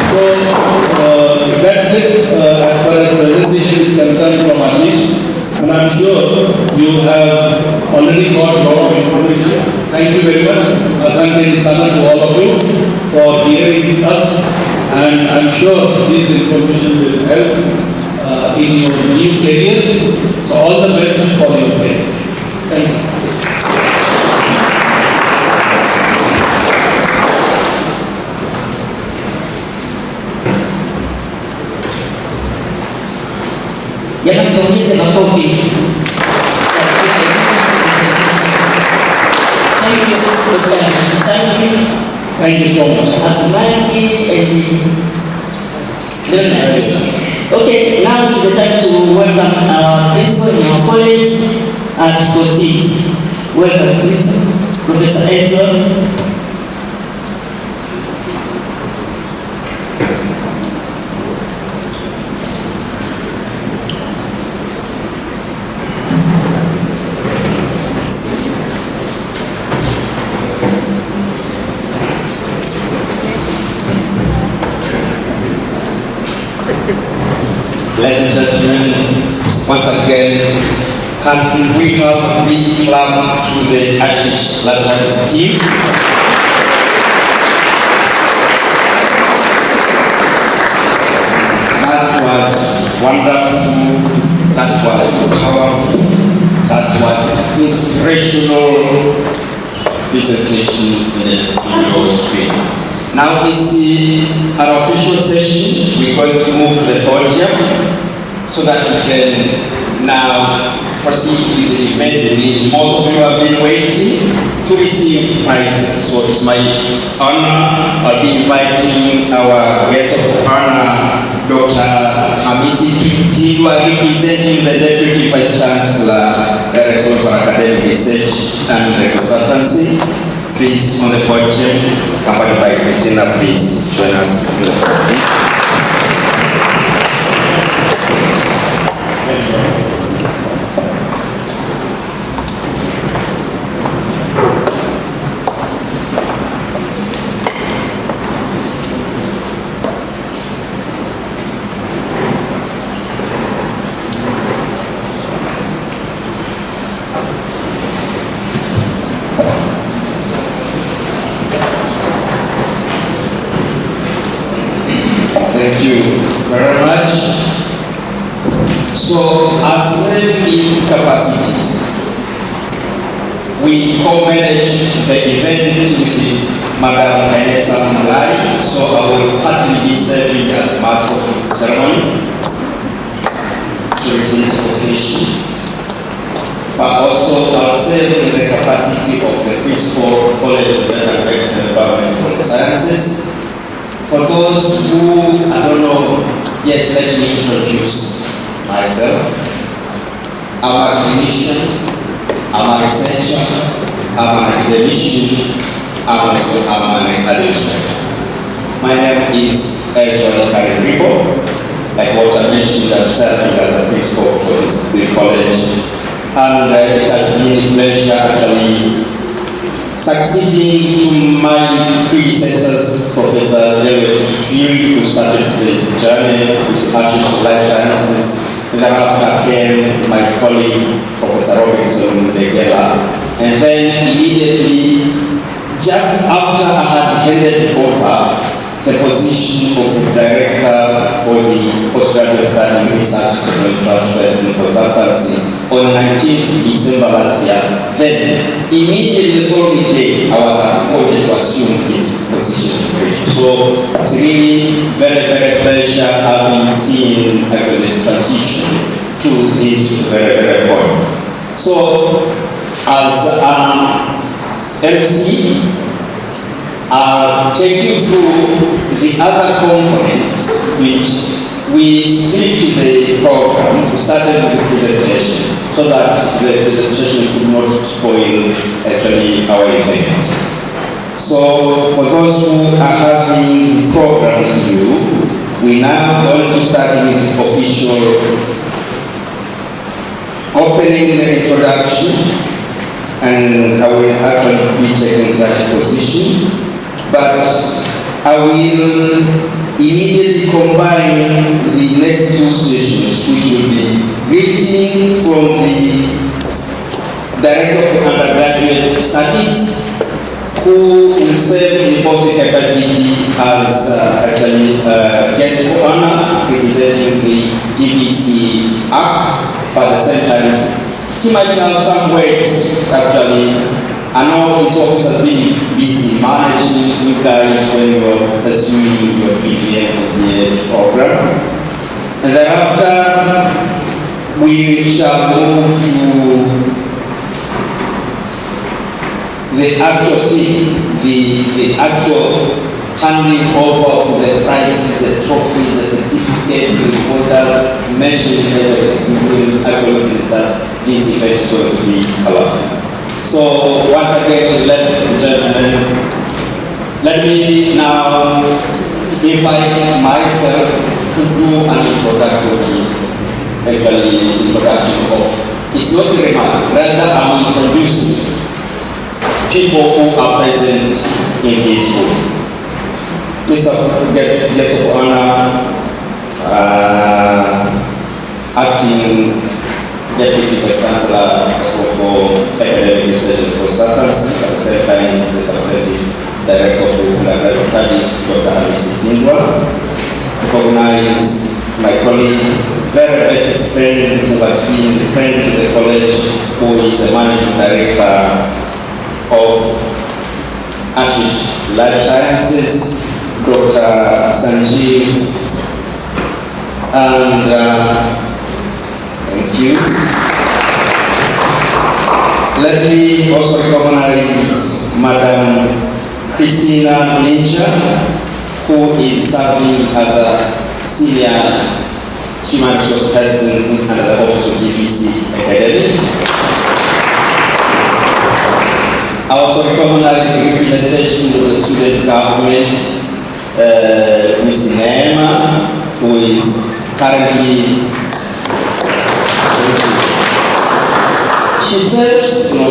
So that's it as far as presentation is concerned from Ashish. And I'm sure you have already got a lot of information. Thank you very much, Asante Sana, to all of you for hearing us. And I'm sure this information will help in your new career. So all the best for your career. Thank you. Jamani, tuongeze makofi. Thank you, Dr. Sanji. Thank you so much. Akubariki and very nice. Okay, now it's the time to welcome our principal in our college and to proceed. Welcome, please, Professor Edson. Ladies and gentlemen, once again, can we have a big clap to the Ashish Latas team? That was wonderful, that was powerful, that was inspirational presentation in your screen. Now is our official session. We're going to move to the podium so that we can now proceed with the event in which most of you have been waiting to receive prizes. So it's my honor. I'll be inviting our guest of honor, Dr. Hamisi Tigwa, representing the Deputy Vice Chancellor, Director for Academic Research and Consultancy. Please, on the podium, accompanied by Christina, please join us in the podium. Thank you very much. So, as in capacities, we co-manage the event with Madam Vanessa Malai, so I will partly be serving as master of ceremony during this occasion, but also I'll serve in the capacity of the Principal College of Veterinary and Biomedical Sciences. For those who, I don't know, yes, let me introduce myself. I'm a clinician, I'm a researcher, I'm an academician, I'm an administrator. My name is Ezra Karibribo, like what I mentioned, I'm serving as a principal for this college. And it has been a pleasure actually succeeding to my predecessors, Professor David Fury, who started the journey with Artificial Life Sciences, and thereafter came my colleague, Professor Robinson Begela. And then immediately, just after I had handed over the position of Director for the Postgraduate Study Research Technology Transfer and Consultancy on 19th December last year, then immediately the following day, I was appointed to assume this position. So it's really very, very pleasure having seen the transition to this very, very point. So as MC, I'll take you through the other components which we split to the program. We started with the presentation so that the presentation could not spoil actually our event. So for those who are having the program with you, we now going to start with the official opening the introduction, and I will actually be taking that position. But I will immediately combine the next two sessions, which will be greeting from the Director of Undergraduate Studies, who will serve in both the capacity as actually guest of honor representing the DVC Act, but at the same time he might have some words actually. I know his office has been busy managing you guys when you are pursuing your PVM and BH program. And thereafter, we shall move to the actual thing, the actual handing over of the prizes, the trophy, the certificate, the folder, mentioning everything. We will acknowledge that this event is going to be colorful. So once again, ladies and gentlemen, let me now invite myself to do an introduction of, it's not the remarks, rather I'm introducing people who are present in this room. Mr. Guest of Honor, acting Deputy Vice Chancellor for Academic Research and Consultancy, at the same time the Substantive Director of Undergraduate Studies, Dr. Alice Tingwa. Recognize my colleague, very best friend who has been a friend to the college, who is the Managing Director of Ashish Life Sciences, Dr. Sanjeev, and thank you. Let me also recognize Madam Christina Ninja, who is serving as a senior human resource person under the Office of DVC Academy. I also recognize the representation of the student government, Ms. Neema, who is currently, she serves, the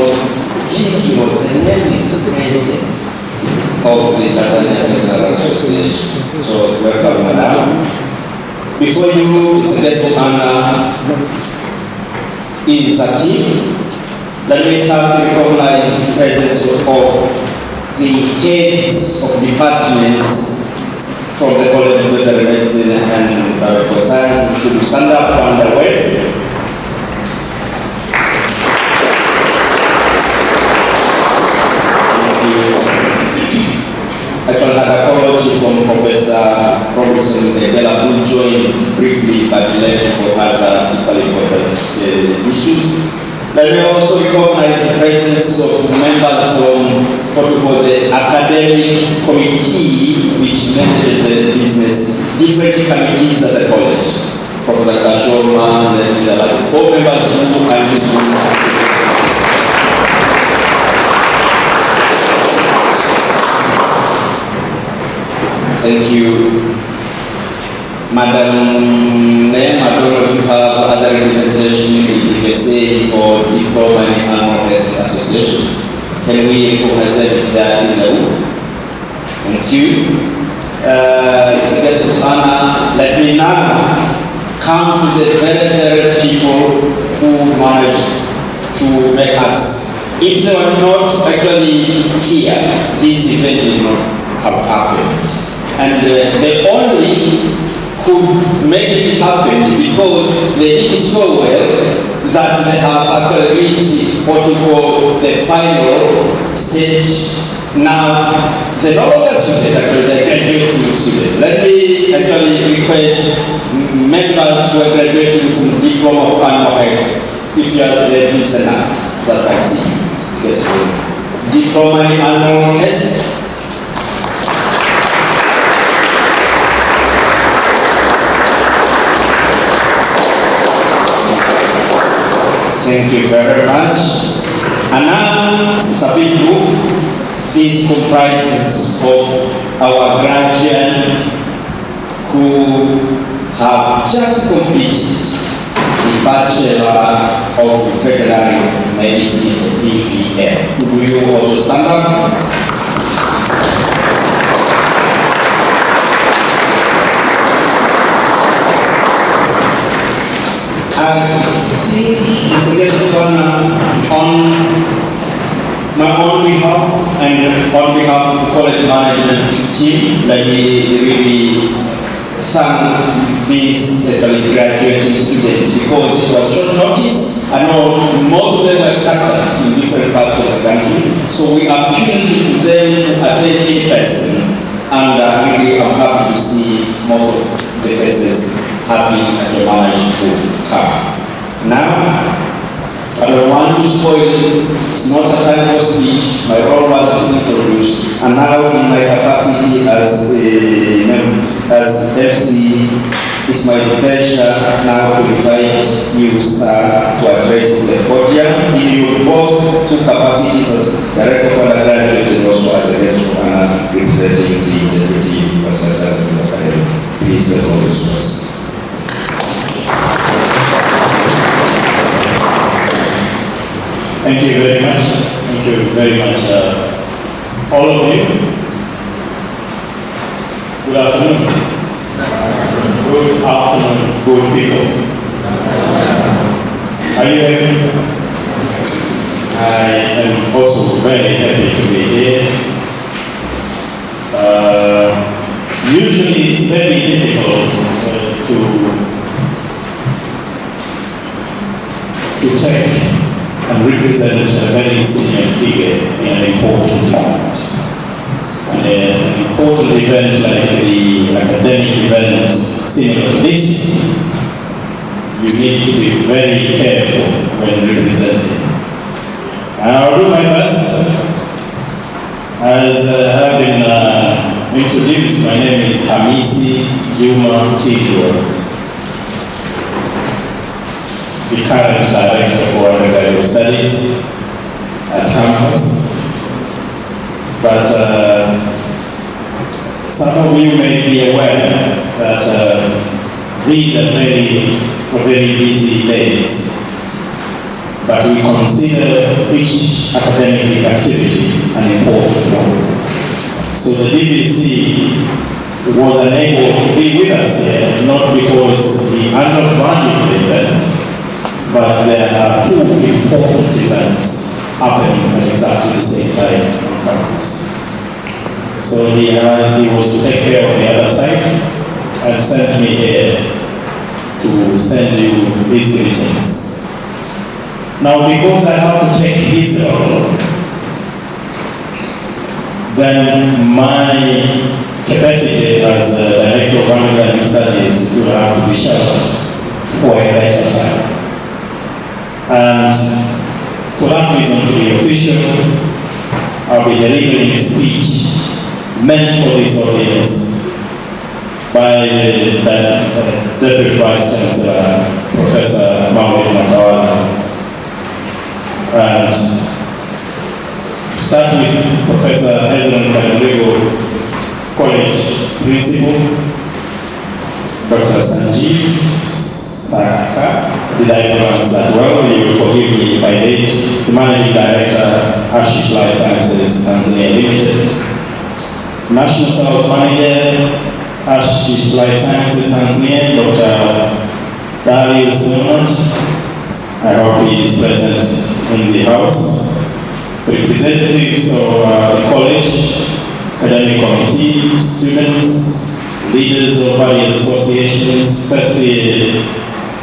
name is president of the Tanzania Veterinary Association. So welcome, madam. Before you, the guest of honor is a team. Let me have to recognize the presence of the heads of departments from the College of Veterinary Medicine and Biomedical Science to stand up on the way. I can have a apology from Professor Robinson Debella, who joined briefly but left for other equally important issues. Let me also recognize the presence of members from what we call the academic committee, which manages the business, different committees at the college. Professor Kashoma, and all members who are in this room. Thank you. Madam Name, I don't know if you have other representation in DFSA or Diploma in Animal Health Association. Can we recognize them if they are in the room? Thank you. It's a guest of honor. Let me now come to the very people who managed to make us. If they were not actually here, this event would not have happened. And they only could make it happen because they did so well that they have actually reached what we call the final stage. Now, they're no longer students, actually, they're graduating students. Let me actually request members who are graduating from Diploma of Animal Health, if you are there, please stand up, that I see. Yes, Diploma in Animal Health. Thank you very much. And now, it's a big group. This comprises of our graduates who have just completed the Bachelor of Veterinary Medicine, BVM. Will you also stand up? Mr. Guest of Honor, on my own behalf and on behalf of the college management team, let me really thank these graduating students because it was short notice. I know most of them were scattered in different parts of the country, so we appealed to them to attend in person, and really I'm happy to see most of the faces having managed to come. Now, I don't want to spoil it. It's not a time for speech. My role was to introduce, and now in my capacity as MC, it's my pleasure now to invite you, sir, to address the podium in your both two capacities as Director of Undergraduate and also as the guest of honor representing the Deputy Vice Chancellor of the Academy. Please, the floor is yours. Thank you very much. Thank you very much, all of you. Good afternoon. Good afternoon, good people. Are you happy? I am also very happy to be here. Usually it's very difficult to take and represent a very senior figure in an important event. And an important event like the academic event similar to this, you need to be very careful when representing. I'll do my best. As I've been introduced, my name is Hamisi Juma Tigwa, the current director for undergraduate studies at campus. But some of you may be aware that these are very busy days. But we consider each academic activity an important one. So the DVC was unable to be with us here, not because he undervalued the event, but there are two important events happening at exactly the same time on campus. So he was to take care of the other side and sent me here to send you his greetings. Now, because I have to take his role, then my capacity as a director of undergraduate studies will have to be shelved for a later time. And for that reason, to be official, I'll be delivering a speech meant for this audience by the Deputy Vice Chancellor, Professor Mawid. And start with Professor Ezra Kadrigo, College Principal, Dr. Sanjeev Saka. Did I pronounce that well? You will forgive me if I did. The Managing Director, Ashish Life Sciences Tanzania Limited. National Sales Manager, Ashish Life Sciences Tanzania, Dr. Darius Newman. I hope he is present in the house. Representatives of the college, academic committee, students, leaders of various associations, first year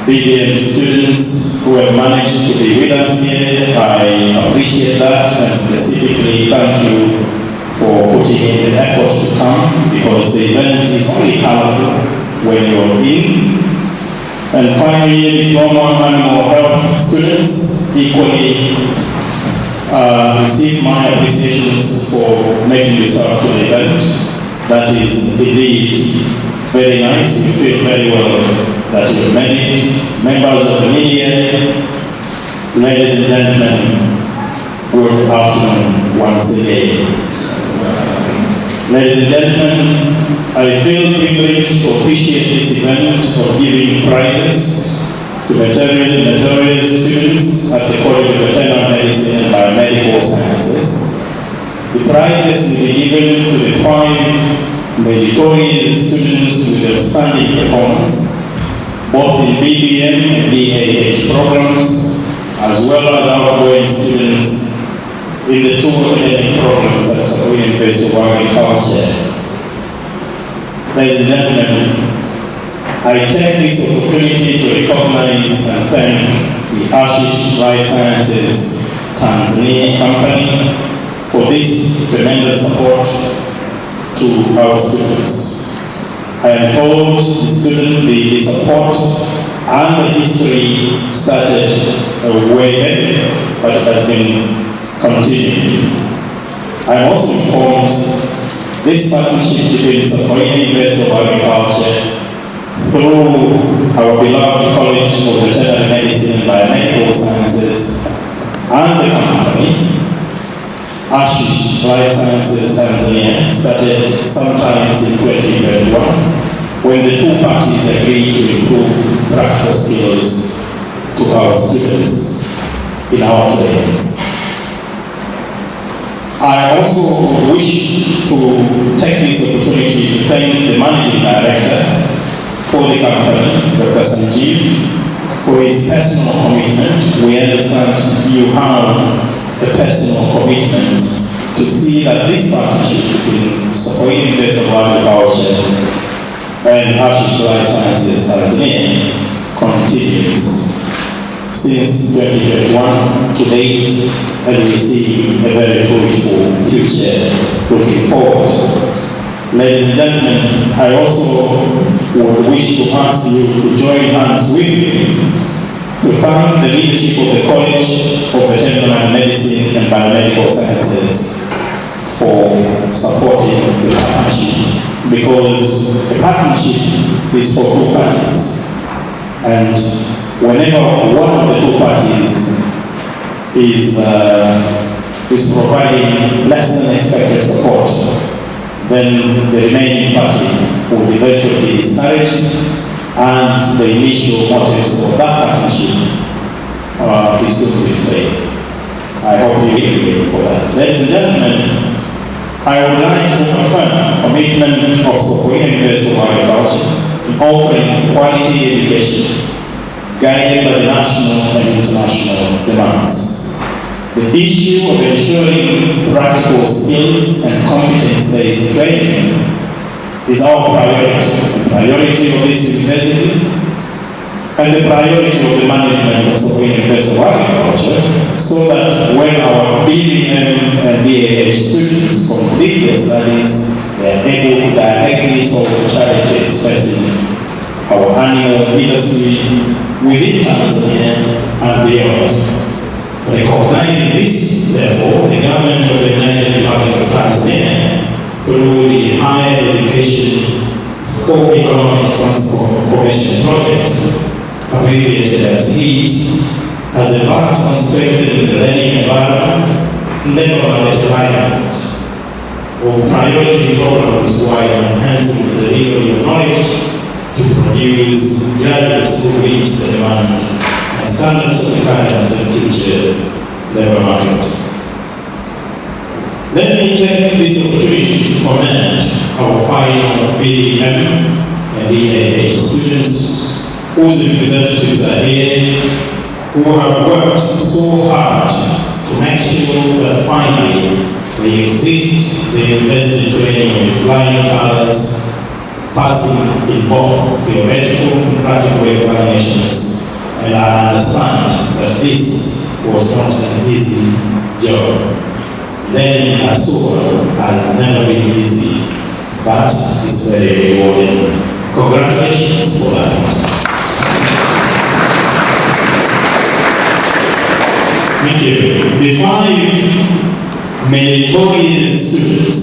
BDM students who have managed to be with us here. I appreciate that, and specifically thank you for putting in the effort to come, because the event is only colorful when you're in. And finally, diploma animal health students equally receive my appreciations for making yourself to the event. That is indeed very nice. We feel very well that you've made it. Members of the media, ladies and gentlemen, good afternoon once again. Ladies and gentlemen, I feel privileged to officiate this event of giving prizes to Meritorious students at the College of Veterinary Medicine and Biomedical Sciences. The prizes will be given to the 5 Meritorious students with outstanding performance, both in BBM and BAH programs, as well as outgoing students in the 2 academic programs at the University of Agriculture. Ladies and gentlemen, I take this opportunity to recognize and thank the Ashish Life Sciences Tanzania company for this tremendous support to our students. I am told the support and the history started way back, but it has been continued. I am also informed this partnership between Safarina University of Agriculture through our beloved College of Veterinary Medicine and Biomedical Sciences and the company, Ashish Life Sciences Tanzania, started sometimes in 2021 when the 2 parties agreed to improve practical skills to our students in our trainings. I also wish to take this opportunity to thank the Managing Director for the the company, Dr. Sanjeev, for his personal commitment. We understand you have a personal commitment to see that this partnership between Sokoine University of Agriculture and Ashish Life Sciences Tanzania continues since 2021 to date, and we see a very fruitful future looking forward. Ladies and gentlemen, I also would wish to ask you to join hands with me to thank the leadership of the College of Veterinary Medicine and Biomedical Sciences for supporting the partnership, because the partnership is for two parties, and whenever one of the two parties is providing less than expected support, then the remaining party will eventually be discouraged, and the initial motives for that partnership is going to be failed. I hope you will be for that. Ladies and gentlemen, I would like to affirm commitment of Sokoine University of Agriculture in offering quality education guided by the national and international demands. The issue of ensuring practical skills and competence-based training is our priority. The priority of this university and the priority of the management of Sokoine University of Agriculture, so that when our BVM and BAH students complete their studies, they are able to directly solve the challenges facing our animal industry within Tanzania and beyond. Recognizing this, therefore, the government of the United Republic of Tanzania, through the Higher Education for Economic Transformation Project, abbreviated as HEAT, has embarked on strengthening the learning environment, labor market alignment of priority programs while enhancing the delivery of knowledge to produce graduates who meet the demand and standards of the current and future labor market. Let me take this opportunity to commend our final BDM and BAH students whose representatives are here, who have worked so hard to make sure that finally they exist the university training with flying colors, passing in both theoretical and practical examinations. And I understand that this was not an easy job. Learning at school has never been easy, but it's very rewarding. Congratulations for that. Thank you. The 5 meritorious students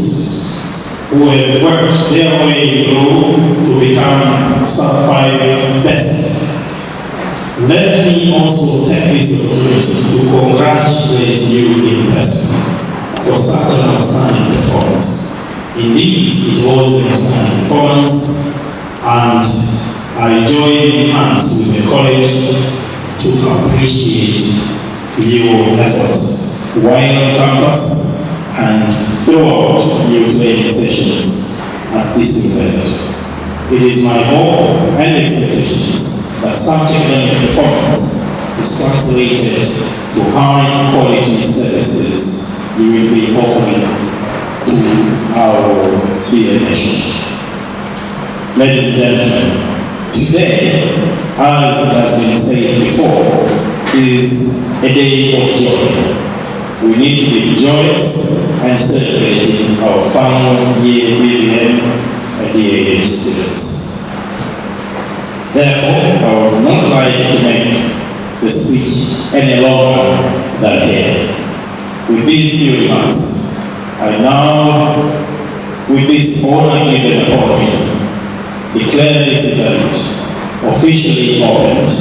who have worked their way through to become sub-5 best. Let me also take this opportunity to congratulate you in person for such an outstanding performance. Indeed, it was an outstanding performance, and I join hands with the college to appreciate your efforts while on campus and throughout your training sessions at this university. It is my hope and expectations that such academic performance is translated to high quality services you will be offering to our dear nation. Ladies and gentlemen, today, as it has been said before, is a day of joy. We need to be joyous and celebrating our final year BBM and DAH students. Therefore, I would not like to make the speech any longer than here. With these few remarks, I now, with this honor given upon me, declare this event officially opened,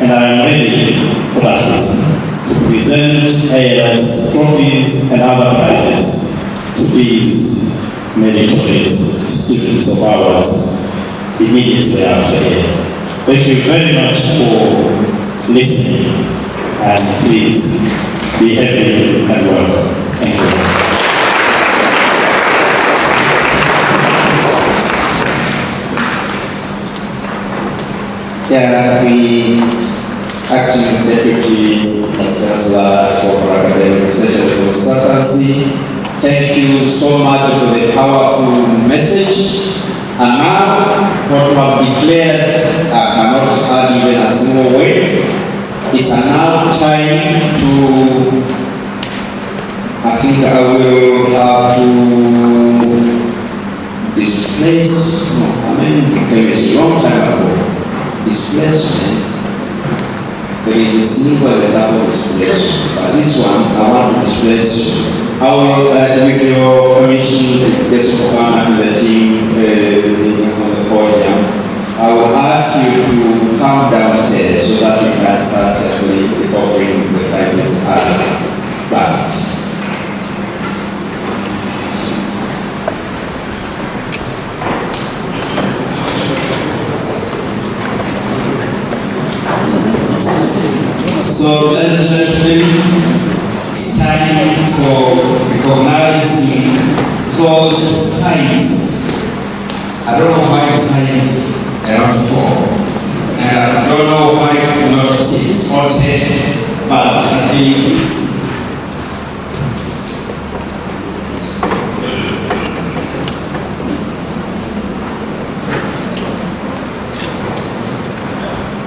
and I am ready for that reason to present ALS trophies and other prizes to these meritorious students of ours immediately after here. Thank you very much for listening, and please be happy and welcome. Thank you. Yeah, the acting deputy chancellor for academic research and consultancy, thank you so much for the powerful message. And now, what you have declared, I cannot add even a single word. It's now time to, I think I will have to displace, became a long time ago, displacement. There is a single and double displacement. But this one, I want to displace you. I will, with your permission, just for Ghana and the team on the podium, I will ask you to come downstairs so that we can start offering the prizes as planned. So, ladies and gentlemen, it's time for recognizing those 5. I don't know why 5, around 4. And I don't know why not 6 or 10. But I think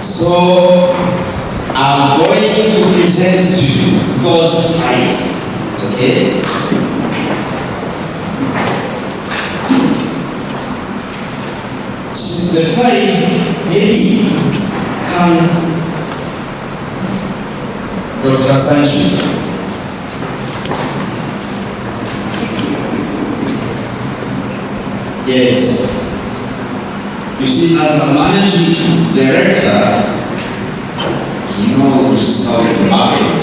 so I'm going to present to you those 5, okay? The 5, maybe come Dr. Sanchez. Yes. You see, as a managing director, he knows how to market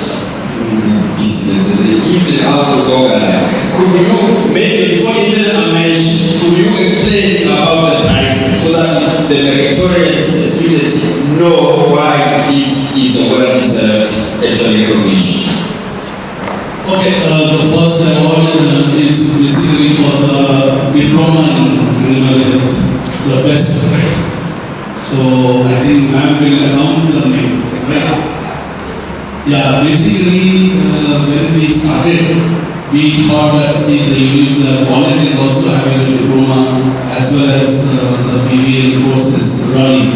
business and even how to organize. Could you, maybe before even I mention, could you explain about the prices so that the Meritorious community know why this is a well-deserved recognition? Okay, the first award is basically for the diploma in animal health, the best grade. So I think ma'am will announce the name, right? Yeah, basically when we started, we thought that the college is also having a diploma as well as the BBA courses running.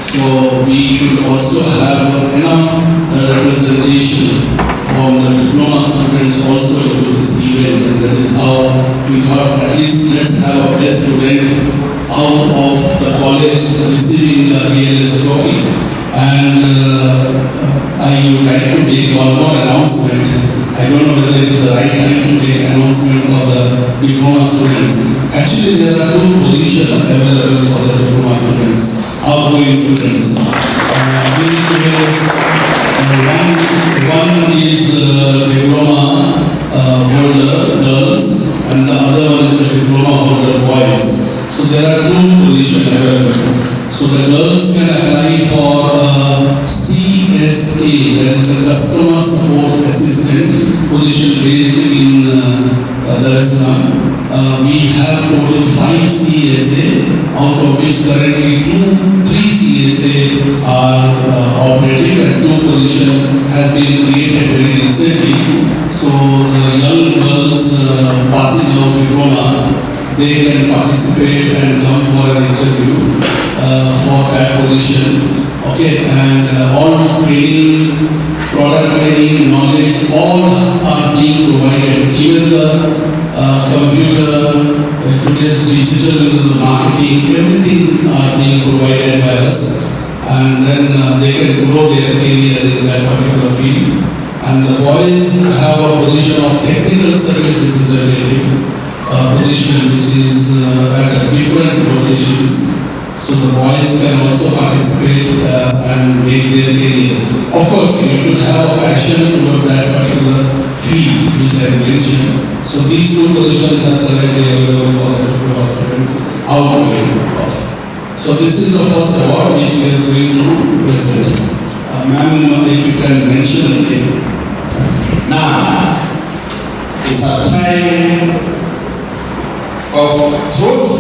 So we should also have enough representation from the diploma students also into this event, and that is how we thought at least let's have a best student out of the college receiving the ELS trophy. And I would like to make one more announcement. I don't know whether it is the right time to make announcement for the diploma students. Actually, there are 2 positions available for the diploma students, outgoing students. One is diploma holder girls, and the other one is the diploma holder boys. So there are 2 positions available. So the girls can apply for CSA, that is the Customer Support Assistant position based in Dar es Salaam. We have total 5 CSA, out of which currently 3 CSA are operative, and 2 position has been created very recently. So the young girls passing out diploma, they can participate and come for an interview for that position. Okay, and all training, product training, knowledge, all are being provided. Even the computer, today's digital marketing, everything are being provided by us. And then they can grow their career in that particular field. And the boys have a position of technical service representative. Position which is at different locations, so the boys can also participate and make their career. Of course, you should have a passion towards that particular field which I mentioned. So these 2 positions are currently available for the diploma students outgoing. So this is the first award which we are going to present. Ma'am, if you can mention the name. Now, it's a time of truth,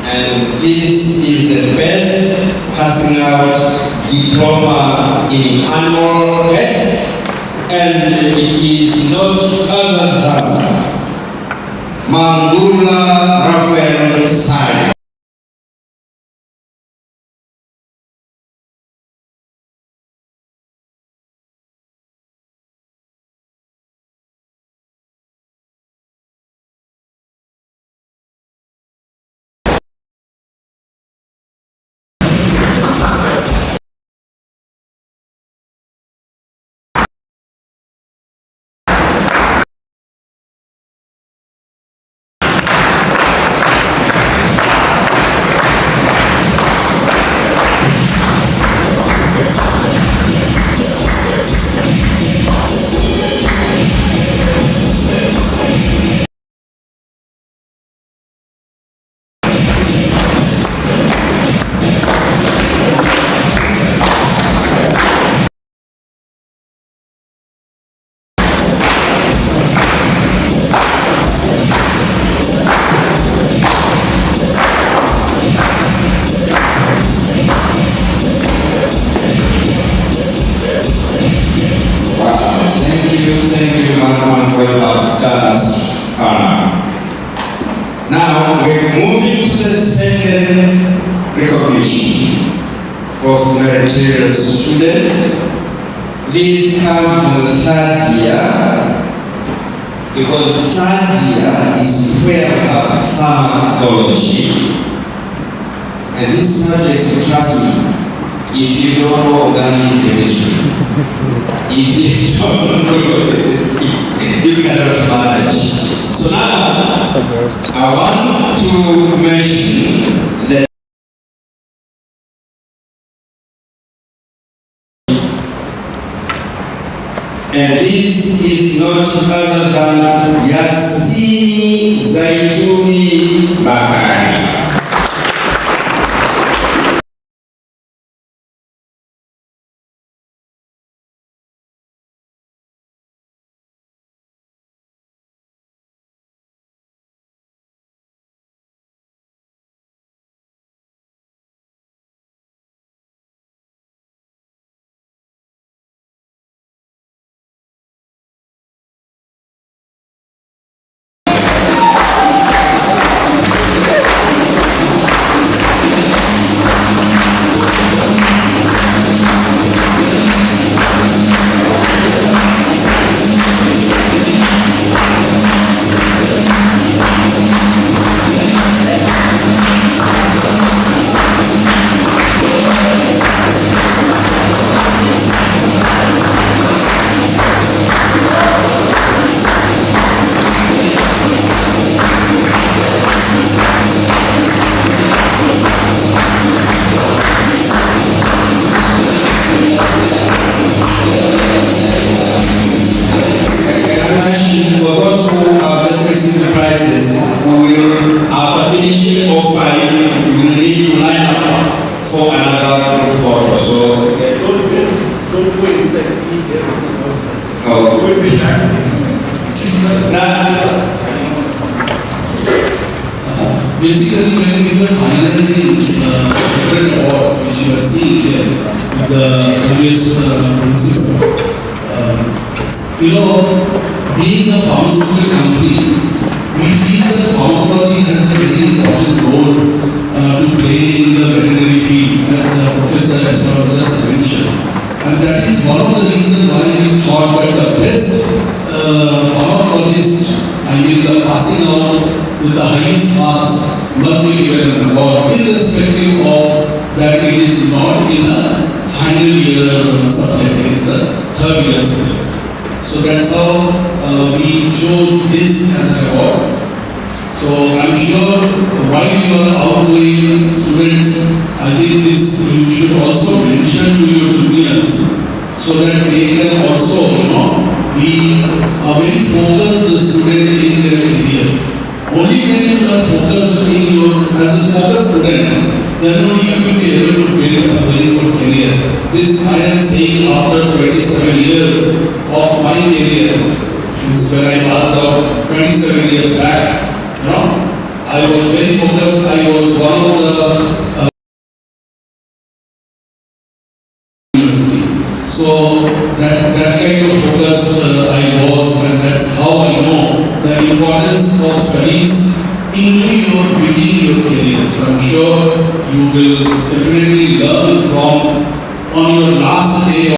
and this is the best person passing out diploma in animal health, and it is not other than Mangula Raphael Sai. Now we're moving to the second recognition of meritorious students. These come in the third year, because the third year is where we have pharmacology. And this subject, trust me, if you don't know organic chemistry, if you don't know, you cannot manage. So now, I want to mention that and this is not other than Yassini Zaituni Bakari. After finishing all five, you will need to line up for another group photo. So don't go inside. oh. Now, basically, when we were finalizing different awards, which you are seeing here, the previous principal, being a pharmaceutical company, we feel that pharmacology has a very important role to play in the veterinary field, as Professor Esther just mentioned. And that is one of the reasons why we thought that the best pharmacologist, the passing out with the highest marks, must be given an award, irrespective of that it is not in a final year subject, it is a third year subject. So that's how we chose this as an award. So I'm sure while you are outgoing students, I think this you should also mention to your juniors, so that they can also, be a very focused student in their career. Only when you are focused in as a focused student, then only you will be able to build a very good career. This I am saying after 27 years of my career, means when I passed out 27 years back, I was very focused. I was one of the So that kind of focused I was, and that's how I know the importance of studies into your building your career. So I'm sure you will definitely learn from on your last day